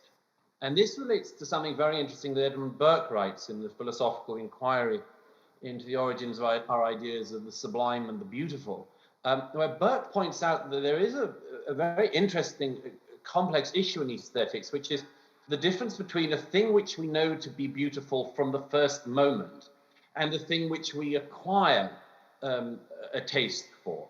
And this relates to something very interesting that Edmund Burke writes in the Philosophical Inquiry into the origins of our ideas of the sublime and the beautiful, where Burke points out that there is a very interesting, complex issue in aesthetics, which is the difference between a thing which we know to be beautiful from the first moment and a thing which we acquire a taste for.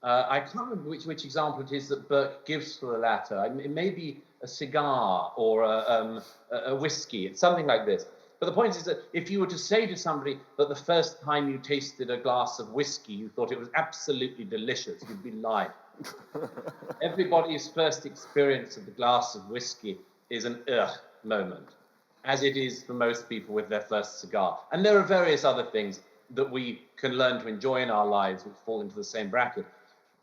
I can't remember which example it is that Burke gives for the latter. It may be a cigar or a whiskey. It's something like this. But the point is that if you were to say to somebody that the first time you tasted a glass of whiskey, you thought it was absolutely delicious, you'd be lying. Everybody's first experience of the glass of whiskey is an moment. as it is for most people with their first cigar. And there are various other things that we can learn to enjoy in our lives which fall into the same bracket.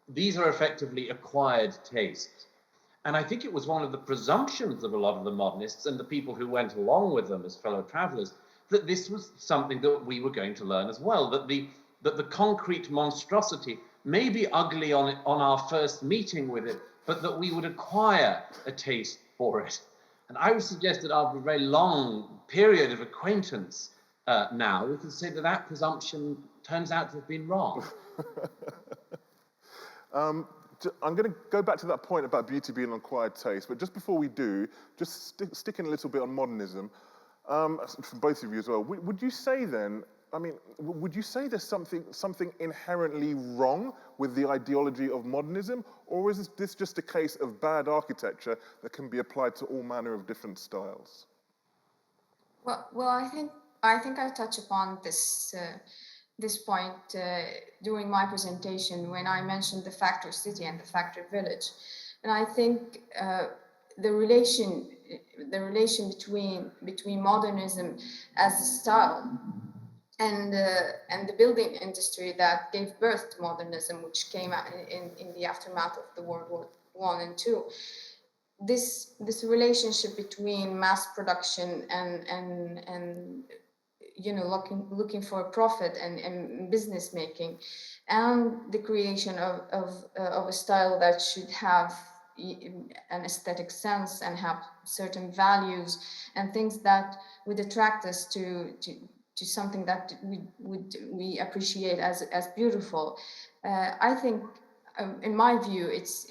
These are effectively acquired tastes. And I think it was one of the presumptions of a lot of the modernists and the people who went along with them as fellow travelers, that this was something that we were going to learn as well, that the concrete monstrosity may be ugly on our first meeting with it, but that we would acquire a taste for it. And I would suggest that after a very long period of acquaintance now, we can say that that presumption turns out to have been wrong. I'm going to go back to that point about beauty being an acquired taste, but just before we do, just sticking a little bit on modernism, from both of you as well, would you say then, would you say there's something inherently wrong with the ideology of modernism, or is this just a case of bad architecture that can be applied to all manner of different styles? Well, I think I touched upon this point during my presentation when I mentioned the factory city and the factory village, and I think the relation between modernism as a style and the building industry that gave birth to modernism, which came out in the aftermath of the World War I and II. This relationship between mass production and looking for a profit and business making, and the creation of a style that should have an aesthetic sense and have certain values and things that would attract us to something that we appreciate as beautiful. I think, in my view, it's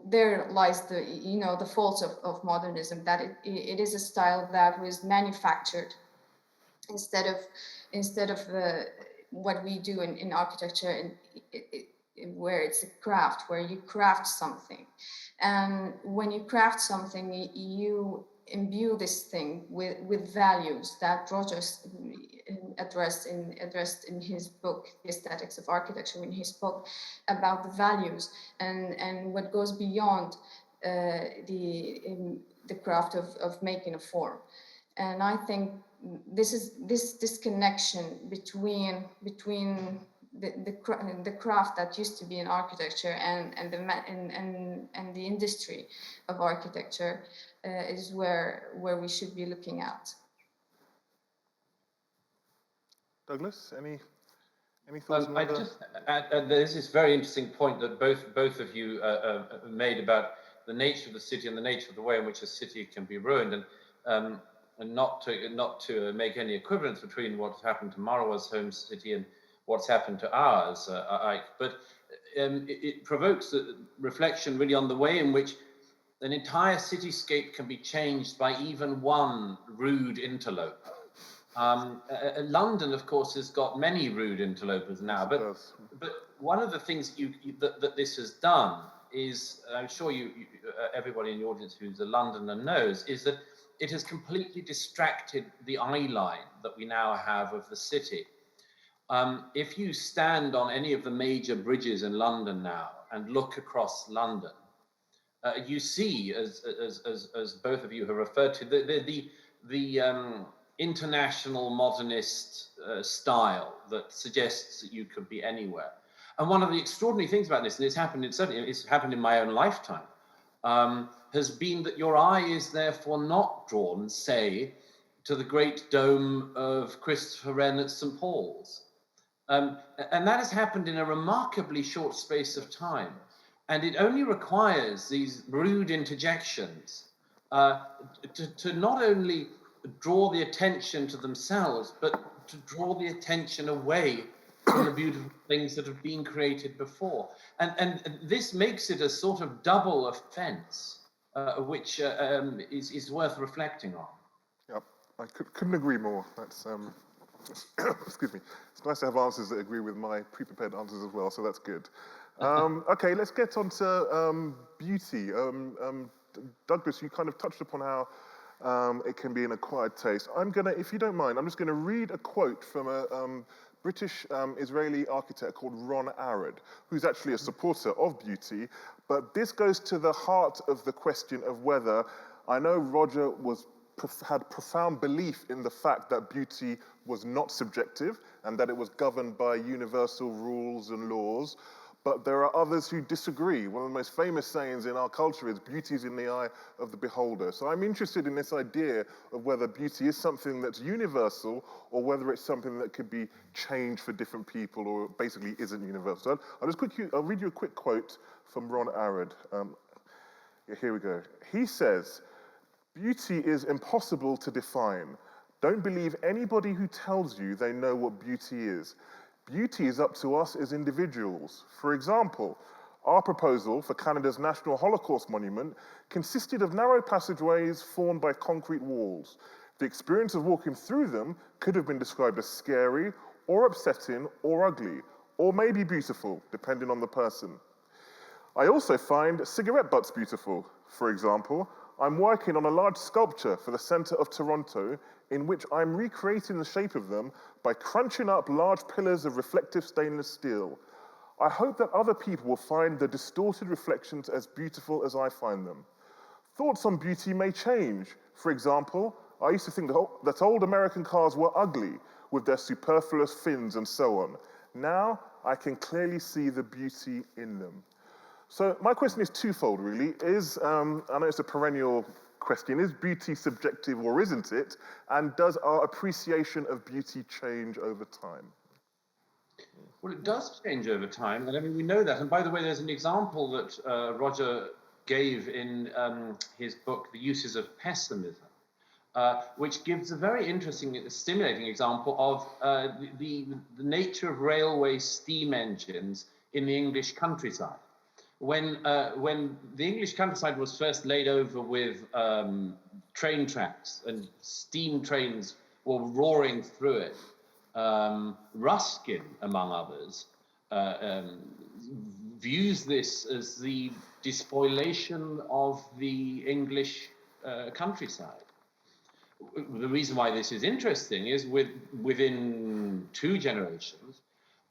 there lies the fault of modernism, that it is a style that was manufactured instead of what we do in architecture, where it's a craft, where you craft something, and when you craft something, you imbue this thing with values that Roger addressed in his book, The Aesthetics of Architecture, when he spoke about the values and what goes beyond the craft of making a form. And I think this connection between the craft that used to be in architecture and the industry of architecture is where we should be looking at. Douglas, any thoughts on I that? just there's this very interesting point that both of you made about the nature of the city and the nature of the way in which a city can be ruined, and not to make any equivalence between what's happened to Marwa's home city and what's happened to ours, but it provokes a reflection really on the way in which an entire cityscape can be changed by even one rude interloper. London, of course, has got many rude interlopers now, but one of the things that this has done is, I'm sure everybody in the audience who's a Londoner knows, is that it has completely distracted the eye line that we now have of the city. If you stand on any of the major bridges in London now and look across London, you see, as both of you have referred to, the international modernist style that suggests that you could be anywhere. And one of the extraordinary things about this, and it's happened in my own lifetime, has been that your eye is therefore not drawn, say, to the great dome of Christopher Wren at St. Paul's. And that has happened in a remarkably short space of time. And it only requires these rude interjections to not only draw the attention to themselves, but to draw the attention away from the beautiful things that have been created before. And this makes it a sort of double offense, which is worth reflecting on. Yep, I couldn't agree more. That's excuse me. It's nice to have answers that agree with my pre-prepared answers as well, so that's good. Okay, let's get on to beauty. Douglas, you kind of touched upon how it can be an acquired taste. I'm gonna, if you don't mind, I'm just gonna read a quote from a British Israeli architect called Ron Arad, who's actually a supporter of beauty, but this goes to the heart of the question of whether, I know Roger was had profound belief in the fact that beauty was not subjective and that it was governed by universal rules and laws. But there are others who disagree. One of the most famous sayings in our culture is beauty is in the eye of the beholder. So I'm interested in this idea of whether beauty is something that's universal or whether it's something that could be changed for different people or basically isn't universal. So I'll read you a quick quote from Ron Arad. Here we go. He says, "Beauty is impossible to define. Don't believe anybody who tells you they know what beauty is. Beauty is up to us as individuals. For example, our proposal for Canada's National Holocaust Monument consisted of narrow passageways formed by concrete walls. The experience of walking through them could have been described as scary, or upsetting, or ugly, or maybe beautiful, depending on the person. I also find cigarette butts beautiful. For example, I'm working on a large sculpture for the centre of Toronto in which I'm recreating the shape of them by crunching up large pillars of reflective stainless steel. I hope that other people will find the distorted reflections as beautiful as I find them. Thoughts on beauty may change. For example, I used to think that old American cars were ugly with their superfluous fins and so on. Now, I can clearly see the beauty in them." So my question is twofold, really. I know it's a perennial question, is beauty subjective or isn't it? And does our appreciation of beauty change over time? Well, it does change over time, and I mean, we know that. And by the way, there's an example that Roger gave in his book, The Uses of Pessimism, which gives a very interesting, stimulating example of the nature of railway steam engines in the English countryside. When the English countryside was first laid over with train tracks and steam trains were roaring through it, Ruskin, among others, views this as the despoilation of the English countryside. The reason why this is interesting is within 2 generations,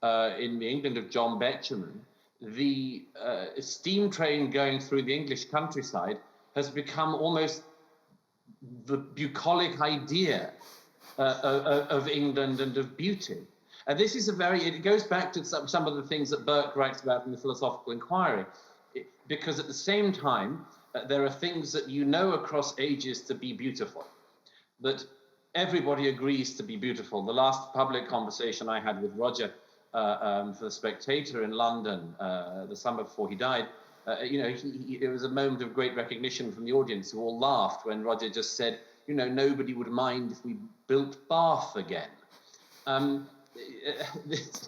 in the England of John Betjeman, the steam train going through the English countryside has become almost the bucolic idea of England and of beauty. And this is it goes back to some of the things that Burke writes about in the Philosophical Inquiry, because at the same time, there are things that you know across ages to be beautiful, that everybody agrees to be beautiful. The last public conversation I had with Roger for The Spectator in London, the summer before he died, it was a moment of great recognition from the audience, who all laughed when Roger just said, nobody would mind if we built Bath again. It's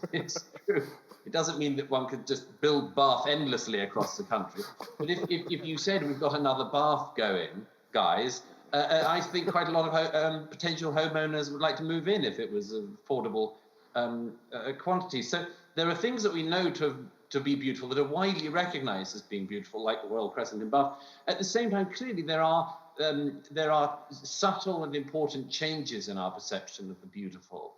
true. It doesn't mean that one could just build Bath endlessly across the country. But if you said we've got another Bath going, guys, I think quite a lot of potential homeowners would like to move in if it was affordable quantity. So there are things that we know to be beautiful that are widely recognized as being beautiful, like the Royal Crescent in Bath. At the same time, clearly there are subtle and important changes in our perception of the beautiful,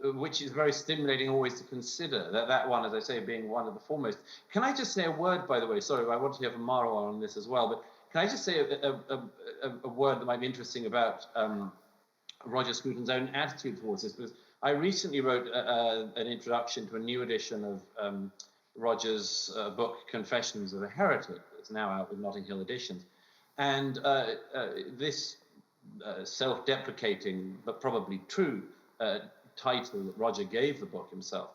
which is very stimulating always to consider. That one, as I say, being one of the foremost. Can I just say a word, by the way? Sorry, I want to hear from Marwa on this as well, but can I just say a word that might be interesting about Roger Scruton's own attitude towards this? Because I recently wrote an introduction to a new edition of Roger's book, Confessions of a Heretic. It's now out with Notting Hill Editions. And this self-deprecating, but probably true, title that Roger gave the book himself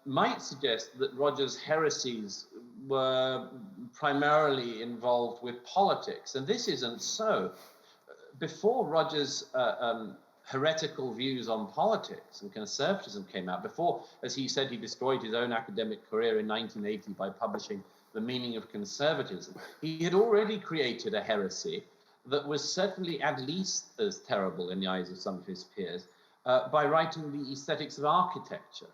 might suggest that Roger's heresies were primarily involved with politics. And this isn't so. Before Roger's heretical views on politics and conservatism came out, before, as he said, he destroyed his own academic career in 1980 by publishing The Meaning of Conservatism, he had already created a heresy that was certainly at least as terrible in the eyes of some of his peers by writing The Aesthetics of Architecture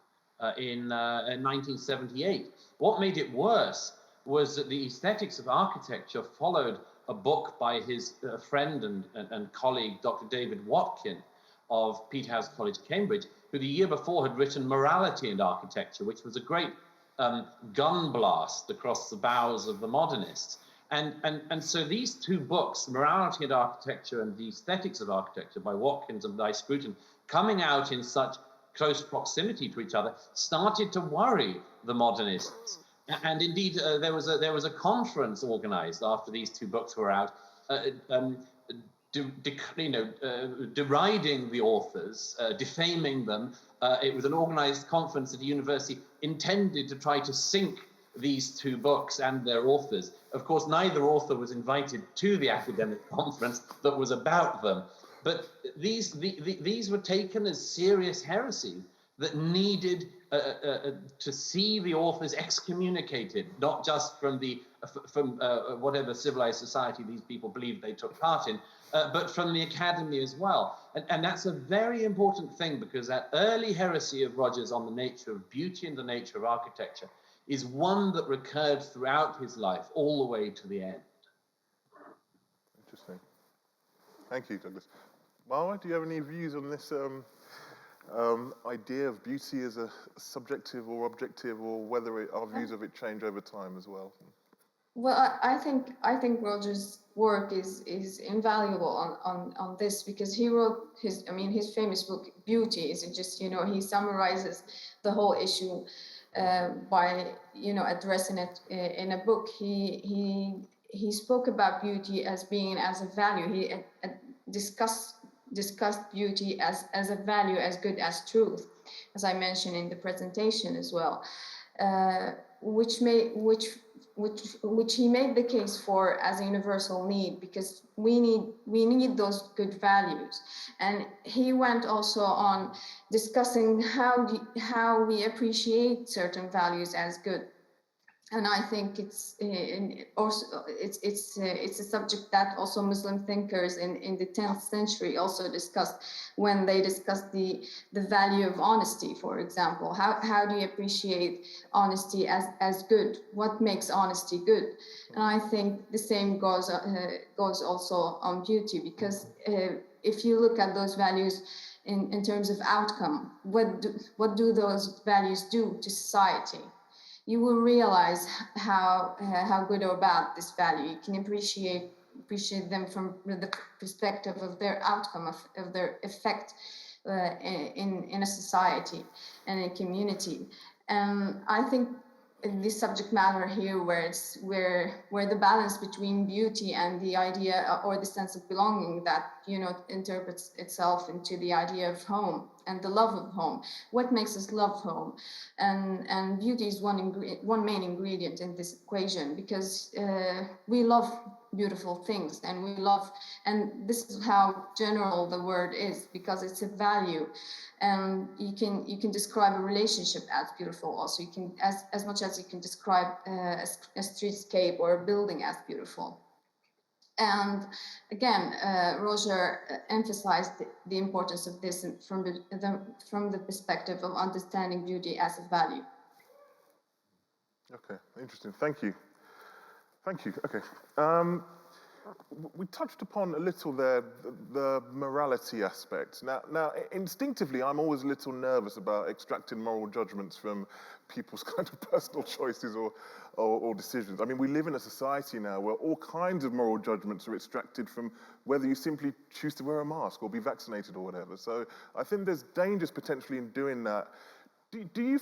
in 1978. What made it worse was that The Aesthetics of Architecture followed a book by his friend and colleague, Dr. David Watkin of Peterhouse College, Cambridge, who the year before had written Morality and Architecture, which was a great gun blast across the bows of the modernists. And so these two books, Morality and Architecture and The Aesthetics of Architecture by Watkins and by Scruton, coming out in such close proximity to each other, started to worry the modernists. And indeed, there was a conference organized after these two books were out, deriding the authors, defaming them. It was an organized conference at a university intended to try to sink these two books and their authors. Of course, neither author was invited to the academic conference that was about them. But these were taken as serious heresy that needed to see the authors excommunicated, not just from whatever civilized society these people believed they took part in, but from the academy as well. And that's a very important thing, because that early heresy of Roger's on the nature of beauty and the nature of architecture is one that recurred throughout his life, all the way to the end. Interesting. Thank you, Douglas. Marwa, do you have any views on this idea of beauty as a subjective or objective, or whether our views of it change over time as well? Well, I think Roger's work is invaluable on this, because he wrote his famous book Beauty. Is just, he summarizes the whole issue by addressing it in a book. He spoke about beauty as being as a value. He discussed beauty as a value as good as truth, as I mentioned in the presentation as well, which he made the case for as a universal need, because we need those good values. And he went also on discussing how we appreciate certain values as good. And I think it's a subject that also Muslim thinkers in the 10th century also discussed, when they discussed the value of honesty, for example. How do you appreciate honesty as good? What makes honesty good? And I think the same goes also on beauty, because if you look at those values in terms of outcome, what do those values do to society? You will realize how good or bad this value. You can appreciate them from the perspective of their outcome, of their effect in a society and a community. And I think this subject matter here, where the balance between beauty and the idea or the sense of belonging that interprets itself into the idea of home and the love of home. What makes us love home? And beauty is one main ingredient in this equation, because we love beautiful things, and this is how general the word is, because it's a value. And you can describe a relationship as beautiful also. You can, as much as you can describe a streetscape or a building as beautiful. And again, Roger emphasized the importance of this from the perspective of understanding beauty as a value. Okay, interesting. Thank you. Okay. We touched upon a little there the morality aspect. Now, instinctively, I'm always a little nervous about extracting moral judgments from people's kind of personal choices or decisions. I mean, we live in a society now where all kinds of moral judgments are extracted from whether you simply choose to wear a mask or be vaccinated or whatever. So I think there's dangers potentially in doing that. Do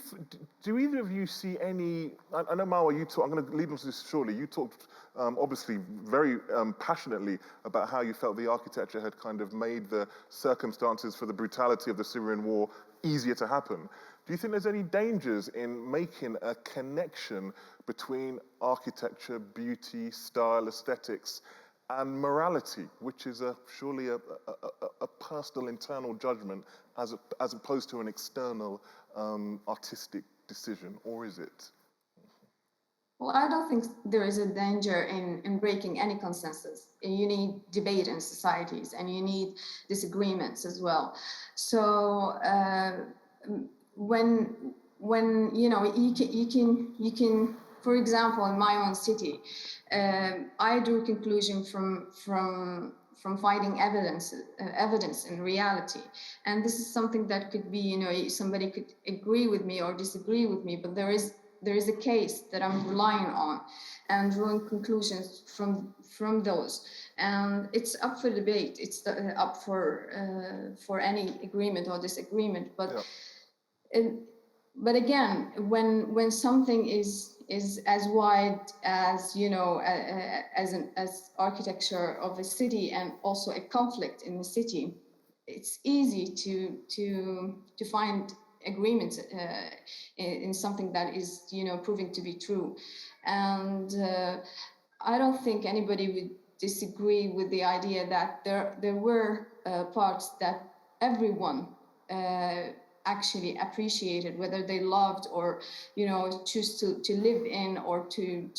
either of you see any? I know, Marwa, you talk. I'm going to lead on to this shortly. You talked obviously very passionately about how you felt the architecture had kind of made the circumstances for the brutality of the Syrian war easier to happen. Do you think there's any dangers in making a connection between architecture, beauty, style, aesthetics, and morality, which is surely a personal internal judgment as opposed to an external artistic decision, or is it? Well, I don't think there is a danger in breaking any consensus. You need debate in societies, and you need disagreements as well. So when you can, for example, in my own city, I drew a conclusion from finding evidence in reality, and this is something that could be, somebody could agree with me or disagree with me, but there is there is a case that I'm relying on and drawing conclusions from those. And it's up for debate. It's up for any agreement or disagreement. But but again, when something is as wide as, you know, as architecture of a city and also a conflict in the city, it's easy to find agreements in something that is, you know, proving to be true. And I don't think anybody would disagree with the idea that there were parts that everyone actually appreciated, whether they loved or, you know, choose to live in or to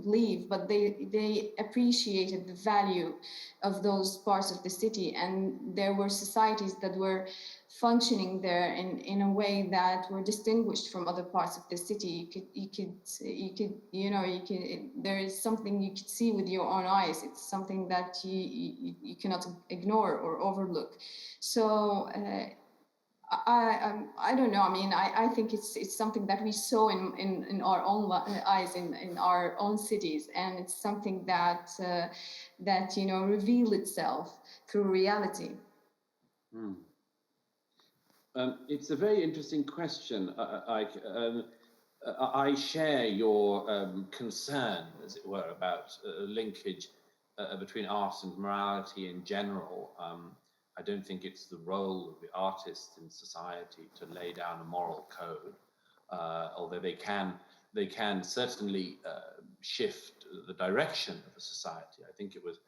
leave, but they appreciated the value of those parts of the city. And there were societies that were functioning there in a way that were distinguished from other parts of the city. There is something you could see with your own eyes. It's something that you cannot ignore or overlook. So I don't know. I mean, I think it's something that we saw in our own eyes in our own cities, and it's something that you know, revealed itself through reality. It's a very interesting question. I share your concern, as it were, about linkage between art and morality in general. I don't think it's the role of the artist in society to lay down a moral code, although they can certainly shift the direction of a society. I think it was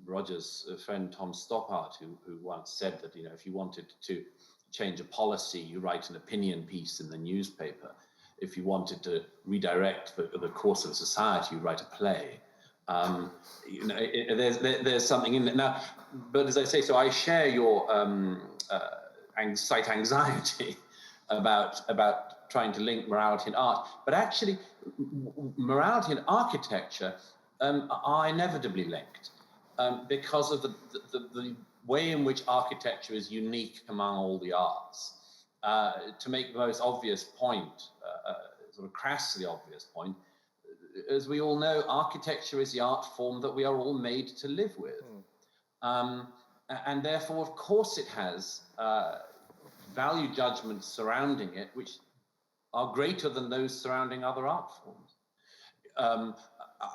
Roger's friend Tom Stoppard who once said that, you know, if you wanted to change a policy, you write an opinion piece in the newspaper. If you wanted to redirect the course of society, you write a play. You know, there's something in it now. But as I say, so I share your slight anxiety about trying to link morality and art. But actually, morality and architecture are inevitably linked because of the way in which architecture is unique among all the arts. To make the most obvious point, sort of crassly obvious point, as we all know, architecture is the art form that we are all made to live with. And therefore, of course, it has value judgments surrounding it, which are greater than those surrounding other art forms.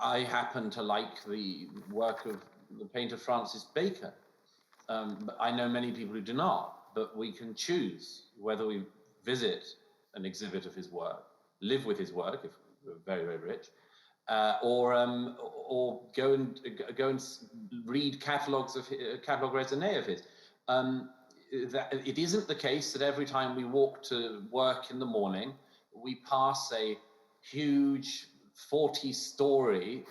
I happen to like the work of the painter Francis Bacon. But I know many people who do not, but we can choose whether we visit an exhibit of his work, live with his work if we're very, very rich, or go and read catalogue raisonné of his. That it isn't the case that every time we walk to work in the morning, we pass a huge 40-story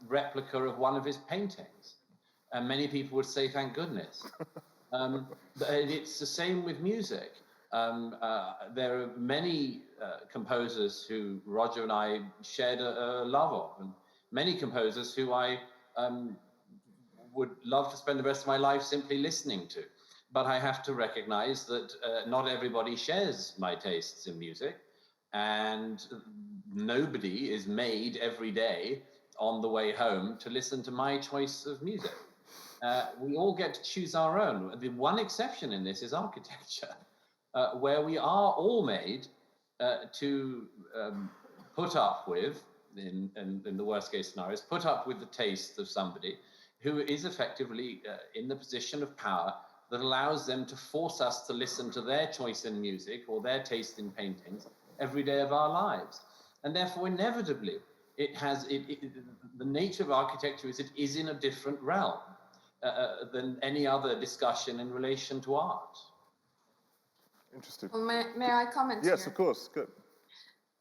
replica of one of his paintings. And many people would say, thank goodness. It's the same with music. There are many composers who Roger and I shared a love of, and many composers who I would love to spend the rest of my life simply listening to. But I have to recognize that not everybody shares my tastes in music, and nobody is made every day on the way home to listen to my choice of music. We all get to choose our own. The one exception in this is architecture, where we are all made to put up with, in the worst case scenarios, put up with the taste of somebody who is effectively in the position of power that allows them to force us to listen to their choice in music or their taste in paintings every day of our lives. And therefore, inevitably, the nature of architecture is it is in a different realm than any other discussion in relation to art. Interesting. Well, may I comment Yes, here? of course. Good.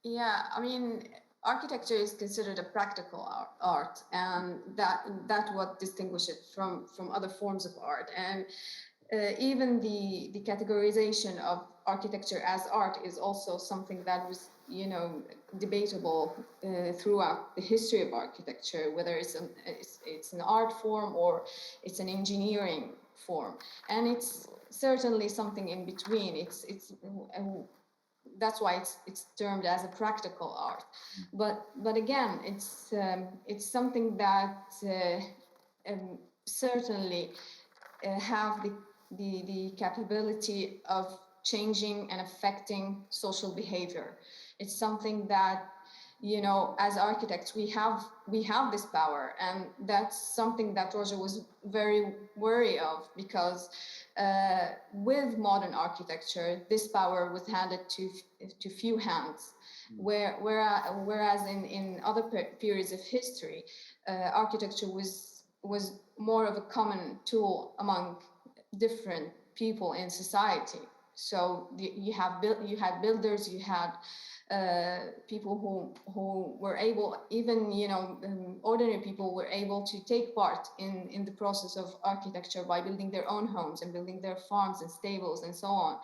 Yeah, I mean, architecture is considered a practical art, and that what distinguishes it from other forms of art. And even the categorization of architecture as art is also something that was, you know, debatable throughout the history of architecture, whether it's an art form or it's an engineering form, and it's certainly something in between. It's that's why it's termed as a practical art. But again, it's something that certainly have the capability of changing and affecting social behavior. It's something that, you know, as architects, we have this power, and that's something that Roger was very wary of, because with modern architecture, this power was handed to few hands, whereas in other periods of history, architecture was more of a common tool among different people in society. So you had builders, you had people who were able, even, you know, ordinary people were able to take part in the process of architecture by building their own homes and building their farms and stables and so on.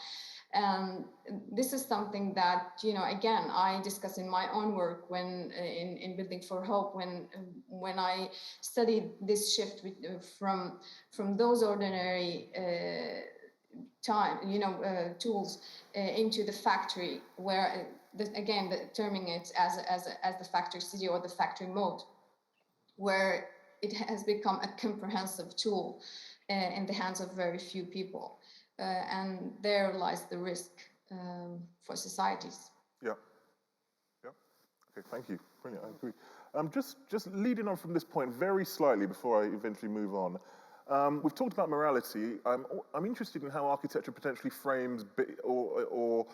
And this is something that, you know, again, I discuss in my own work when in Building for Hope, when I studied this shift from those ordinary tools into the factory, where again, terming it as the factory city or the factory mode, where it has become a comprehensive tool in the hands of very few people. And there lies the risk for societies. Yeah. Yeah. Okay, thank you. Brilliant, I agree. Just leading on from this point very slightly before I eventually move on. We've talked about morality. I'm interested in how architecture potentially frames or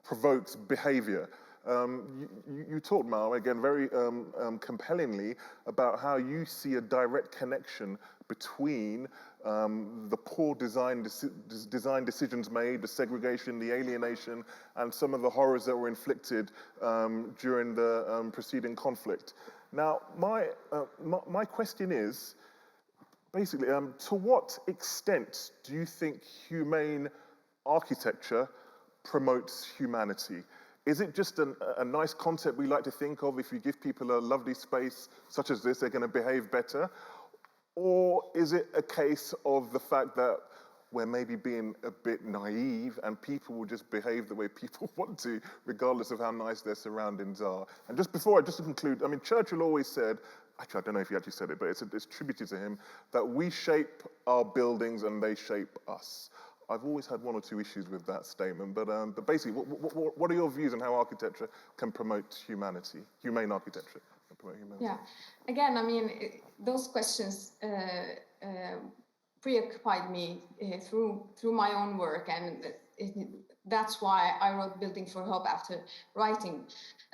provokes behavior. You talked, Marwa, again, very compellingly about how you see a direct connection between the poor design decisions made, the segregation, the alienation, and some of the horrors that were inflicted during the preceding conflict. Now, my question is, basically, to what extent do you think humane architecture promotes humanity? Is it just a nice concept we like to think of? If you give people a lovely space such as this, they're going to behave better? Or is it a case of the fact that we're maybe being a bit naive and people will just behave the way people want to, regardless of how nice their surroundings are? And just before I just conclude, I mean, Churchill always said, actually, I don't know if he actually said it, but it's attributed to him, that we shape our buildings and they shape us. I've always had one or two issues with that statement, but basically, what are your views on how architecture can promote humanity, humane architecture can promote humanity? Yeah, again, I mean, those questions preoccupied me through my own work, and that's why I wrote Building for Hope after writing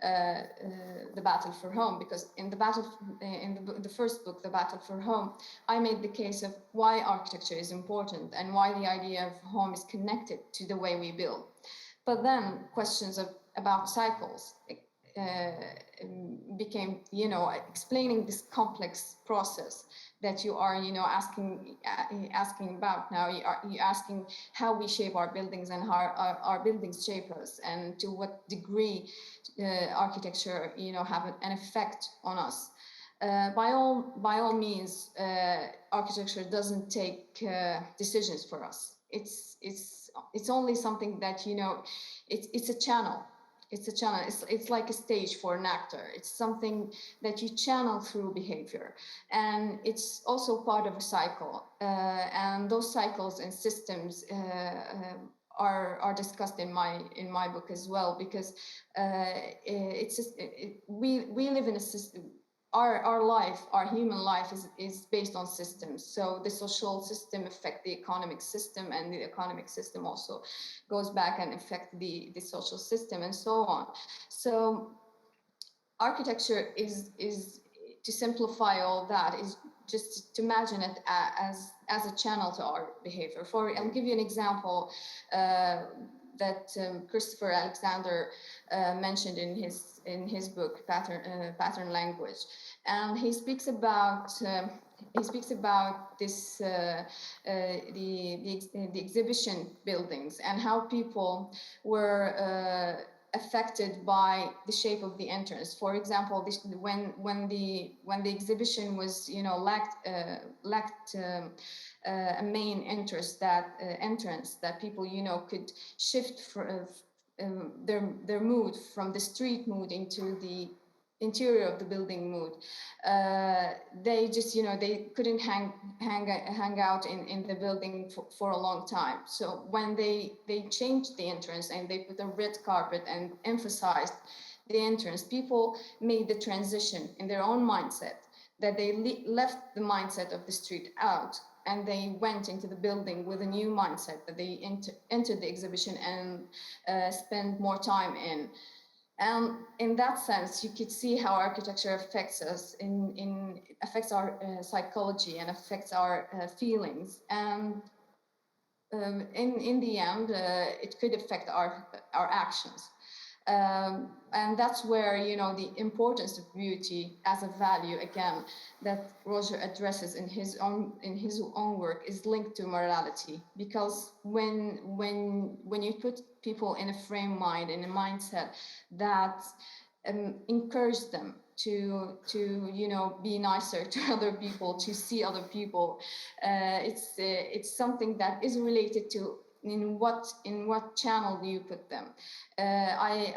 The Battle for Home, because in the first book, The Battle for Home, I made the case of why architecture is important and why the idea of home is connected to the way we build. But then questions about cycles became, you know, explaining this complex process that you are, you know, asking about now. You're asking how we shape our buildings and how our buildings shape us, and to what degree architecture, you know, have an effect on us. By all means, architecture doesn't take decisions for us. It's only something that, you know, it's a channel. It's a channel. It's like a stage for an actor. It's something that you channel through behavior, and it's also part of a cycle. And those cycles and systems are discussed in my book as well, because we live in a system. Our life, our human life is based on systems. So the social system affects the economic system, and the economic system also goes back and affects the social system, and so on. So architecture is to simplify all that, is just to imagine it as a channel to our behavior. I'll give you an example that Christopher Alexander mentioned in his book Pattern Language, and he speaks about this the exhibition buildings, and how people were affected by the shape of the entrance. For example, when the exhibition was, you know, lacked a main entrance that people, you know, could shift their mood from the street mood into the interior of the building mood. They just, they couldn't hang out in the building for a long time. So when they changed the entrance and they put a red carpet and emphasized the entrance, people made the transition in their own mindset, that they left the mindset of the street out and they went into the building with a new mindset, that they entered the exhibition and spent more time in. And in that sense, you could see how architecture affects us, affects our psychology and affects our feelings. And in the end, it could affect our actions. And that's where, the importance of beauty as a value, again, that Roger addresses in his own work is linked to morality. Because when you put people in a frame mind, in a mindset that encourage them to be nicer to other people, to see other people, it's something that is related to in what channel do you put them. I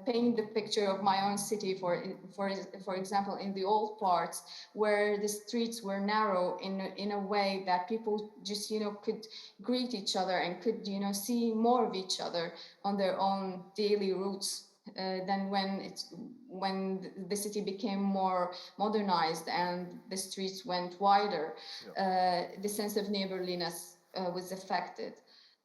paint the picture of my own city, for example, in the old parts where the streets were narrow in a way that people just could greet each other and could see more of each other on their own daily routes. Than when the city became more modernized and the streets went wider, the sense of neighborliness was affected.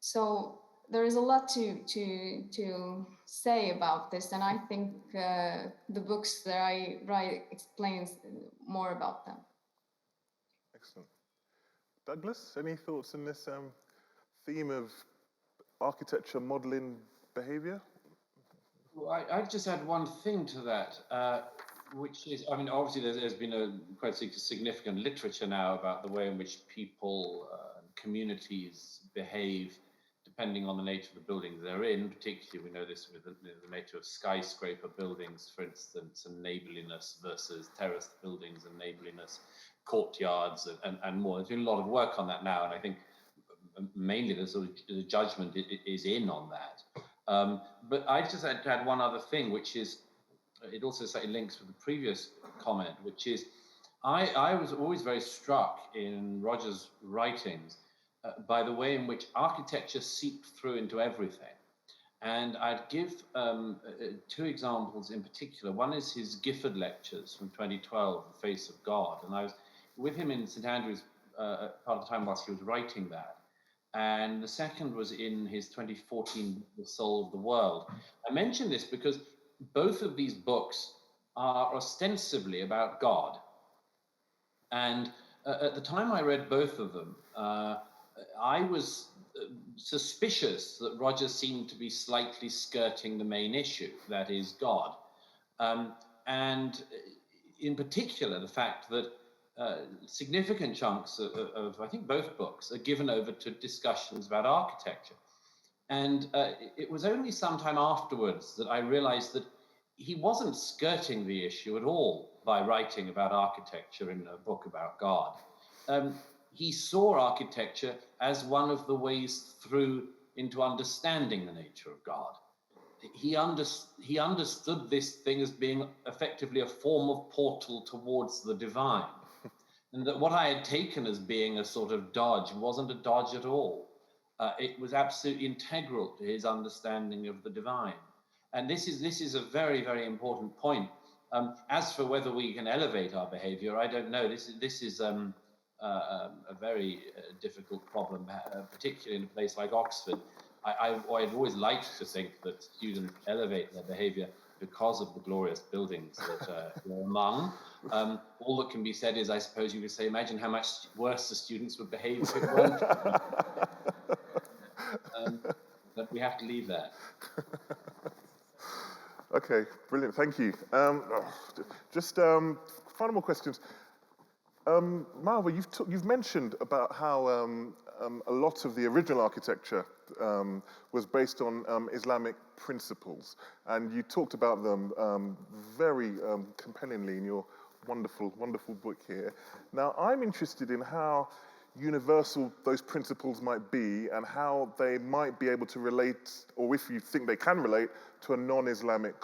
So there is a lot to say about this, and I think the books that I write explains more about them. Excellent. Douglas, any thoughts on this theme of architecture modeling behavior? Well, I'd just add one thing to that, which is, obviously there's been quite significant literature now about the way in which people, communities behave depending on the nature of the buildings they're in. Particularly, we know this with the nature of skyscraper buildings, for instance, and neighborliness versus terraced buildings and neighborliness, courtyards and more. There's been a lot of work on that now, and I think mainly the judgment is in on that. But I just had to add one other thing, which is, it also slightly links with the previous comment, which is, I was always very struck in Roger's writings by the way in which architecture seeped through into everything. And I'd give two examples in particular. One is his Gifford Lectures from 2012, The Face of God. And I was with him in St. Andrews part of the time whilst he was writing that. And the second was in his 2014, The Soul of the World. I mention this because both of these books are ostensibly about God. And at the time I read both of them, I was suspicious that Roger seemed to be slightly skirting the main issue, that is God. And in particular, the fact that significant chunks of, I think, both books are given over to discussions about architecture. And it was only sometime afterwards that I realized that he wasn't skirting the issue at all by writing about architecture in a book about God. He saw architecture as one of the ways through into understanding the nature of God. He understood this thing as being effectively a form of portal towards the divine. And that what I had taken as being a sort of dodge wasn't a dodge at all. It was absolutely integral to his understanding of the divine. And this is a very, very important point. As for whether we can elevate our behavior, I don't know. This is a very difficult problem, particularly in a place like Oxford. I've always liked to think that students elevate their behavior because of the glorious buildings that they're among. All that can be said is, I suppose you could say, imagine how much worse the students would behave if it weren't. But we have to leave that. Okay, brilliant, thank you. Just final more questions. Marwa, you've mentioned about how a lot of the original architecture was based on Islamic principles, and you talked about them very compellingly in your wonderful, wonderful book here. Now, I'm interested in how universal those principles might be and how they might be able to relate, or if you think they can relate, to a non-Islamic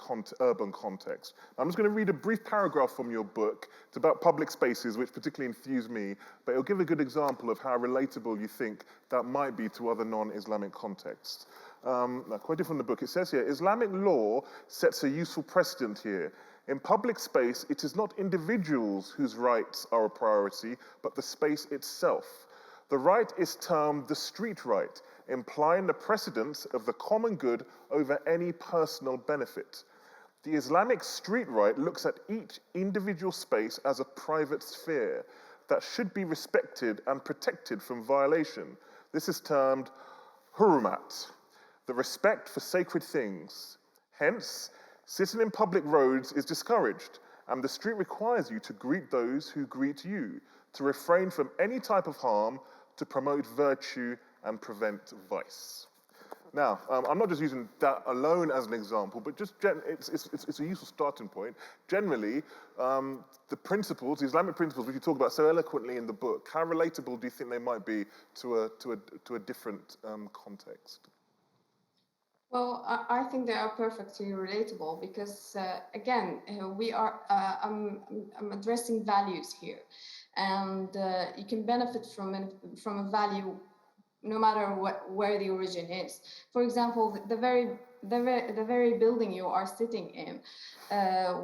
urban context. I'm just going to read a brief paragraph from your book. It's about public spaces, which particularly infused me, but it'll give a good example of how relatable you think that might be to other non-Islamic contexts. Quoted from the book, it says here, Islamic law sets a useful precedent here. In public space, it is not individuals whose rights are a priority, but the space itself. The right is termed the street right, implying the precedence of the common good over any personal benefit. The Islamic street right looks at each individual space as a private sphere that should be respected and protected from violation. This is termed hurumat, the respect for sacred things. Hence, sitting in public roads is discouraged, and the street requires you to greet those who greet you, to refrain from any type of harm, to promote virtue and prevent vice. Now, I'm not just using that alone as an example, but just it's a useful starting point. Generally, the principles, the Islamic principles, which you talk about so eloquently in the book, how relatable do you think they might be to a different context? Well, I think they are perfectly relatable because, again, I'm addressing values here, and you can benefit from a value no matter where the origin is. For example, the very building you are sitting in,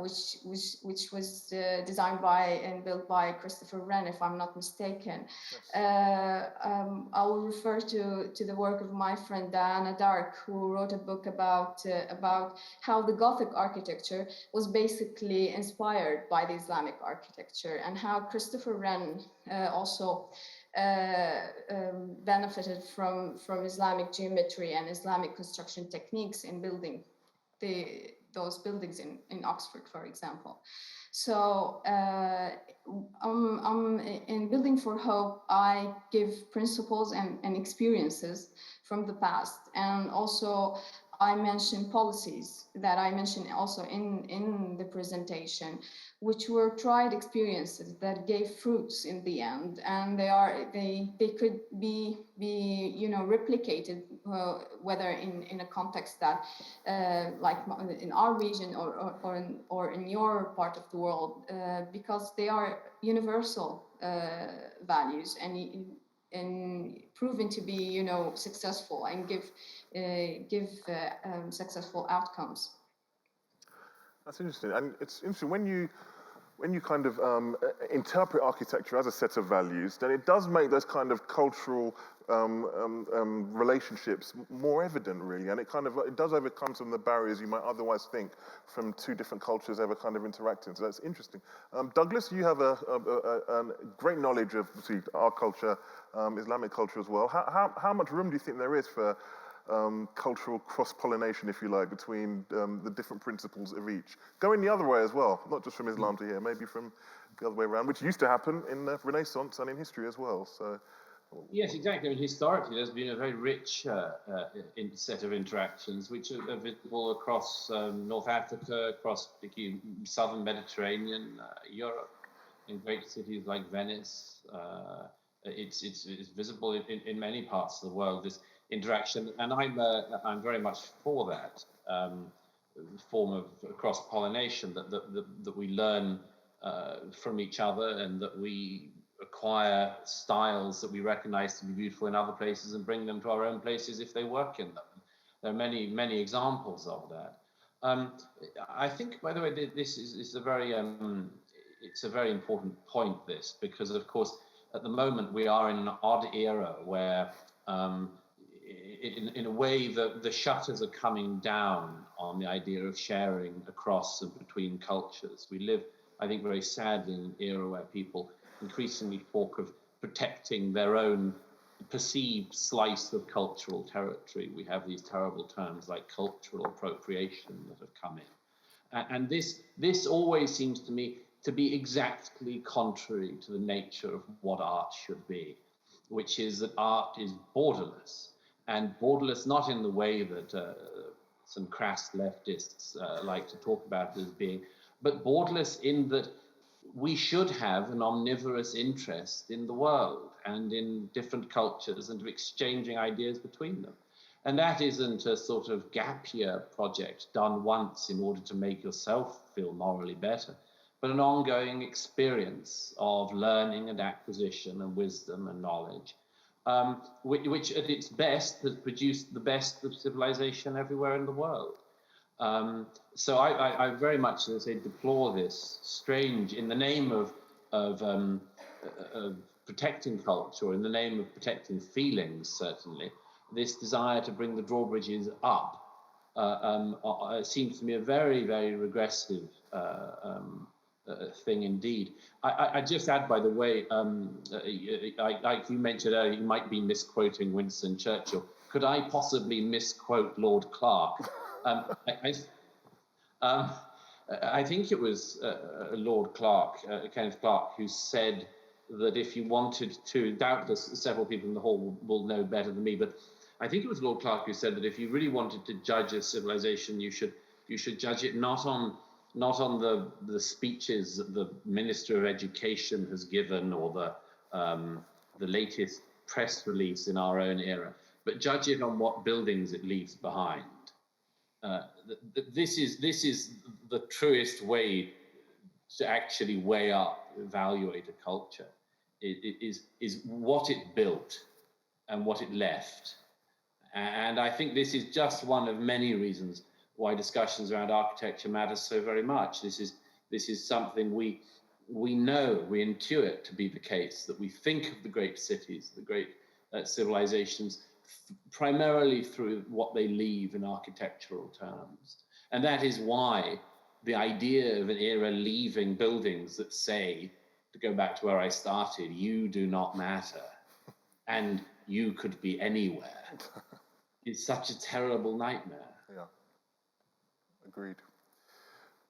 which was designed by and built by Christopher Wren, if I'm not mistaken. Yes. I will refer to the work of my friend Diana Dark, who wrote a book about how the Gothic architecture was basically inspired by the Islamic architecture, and how Christopher Wren also benefited from Islamic geometry and Islamic construction techniques in building those buildings in Oxford, for example. So in Building for Hope, I give principles and experiences from the past, and also I mention policies that I mentioned also in the presentation, which were tried experiences that gave fruits in the end, and they could be replicated, whether in a context that like in our region or in your part of the world, because they are universal values and proven to be successful and give successful outcomes. That's interesting, and it's interesting when you kind of interpret architecture as a set of values, then it does make those kind of cultural relationships more evident, really, and it does overcome some of the barriers you might otherwise think from two different cultures ever kind of interacting. So that's interesting. Douglas, you have a great knowledge of our culture, Islamic culture as well. How much room do you think there is for cultural cross-pollination, if you like, between the different principles of each? Going the other way as well, not just from Islam to here, maybe from the other way around, which used to happen in the Renaissance and in history as well. So, yes, exactly. I mean, historically, there's been a very rich set of interactions which are visible across North Africa, across the southern Mediterranean, Europe, in great cities like Venice. It's visible in many parts of the world, this interaction, and I'm very much for that form of cross-pollination, that we learn from each other, and that we acquire styles that we recognize to be beautiful in other places and bring them to our own places if they work in them. There are many examples of that. I think, by the way, this is a very it's a very important point, this, because of course at the moment we are in an odd era where in a way the shutters are coming down on the idea of sharing across and between cultures. We live, I think, very sadly in an era where people increasingly talk of protecting their own perceived slice of cultural territory. We have these terrible terms like cultural appropriation that have come in. And this always seems to me to be exactly contrary to the nature of what art should be, which is that art is borderless, and borderless not in the way that some crass leftists like to talk about it as being, but borderless in that we should have an omnivorous interest in the world and in different cultures and of exchanging ideas between them. And that isn't a sort of gap year project done once in order to make yourself feel morally better, but an ongoing experience of learning and acquisition and wisdom and knowledge, which at its best has produced the best of civilization everywhere in the world. So I very much, as I say, deplore this strange, in the name of protecting culture, in the name of protecting feelings, certainly, this desire to bring the drawbridges up seems to me a very, very regressive thing indeed. I just add, by the way, like you mentioned earlier, you might be misquoting Winston Churchill. Could I possibly misquote Lord Clark? I think it was Lord Clark, Kenneth Clark, who said that if you wanted to, doubtless several people in the hall will know better than me, but I think it was Lord Clark who said that if you really wanted to judge a civilization, you should judge it not on the speeches that the Minister of Education has given or the latest press release in our own era, but judge it on what buildings it leaves behind. This is the truest way to actually weigh up, evaluate a culture. It is what it built and what it left. And I think this is just one of many reasons why discussions around architecture matter so very much. This is something we know, we intuit to be the case, that we think of the great cities, the great civilizations, primarily through what they leave in architectural terms. And that is why the idea of an era leaving buildings that say, to go back to where I started, you do not matter, and you could be anywhere, is such a terrible nightmare. Yeah, agreed.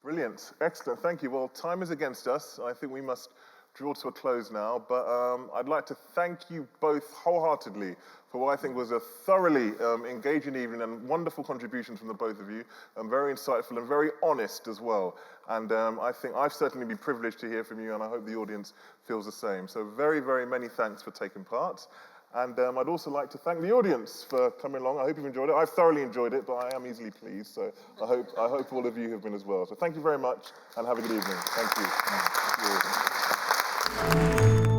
Brilliant, excellent, thank you. Well, time is against us. I think we must draw to a close now, but I'd like to thank you both wholeheartedly for what I think was a thoroughly engaging evening and wonderful contributions from the both of you, very insightful and very honest as well. And I think I've certainly been privileged to hear from you, and I hope the audience feels the same. So very, very many thanks for taking part. And I'd also like to thank the audience for coming along. I hope you've enjoyed it. I've thoroughly enjoyed it, but I am easily pleased. So I hope all of you have been as well. So thank you very much, and have a good evening. Thank you. Thank you.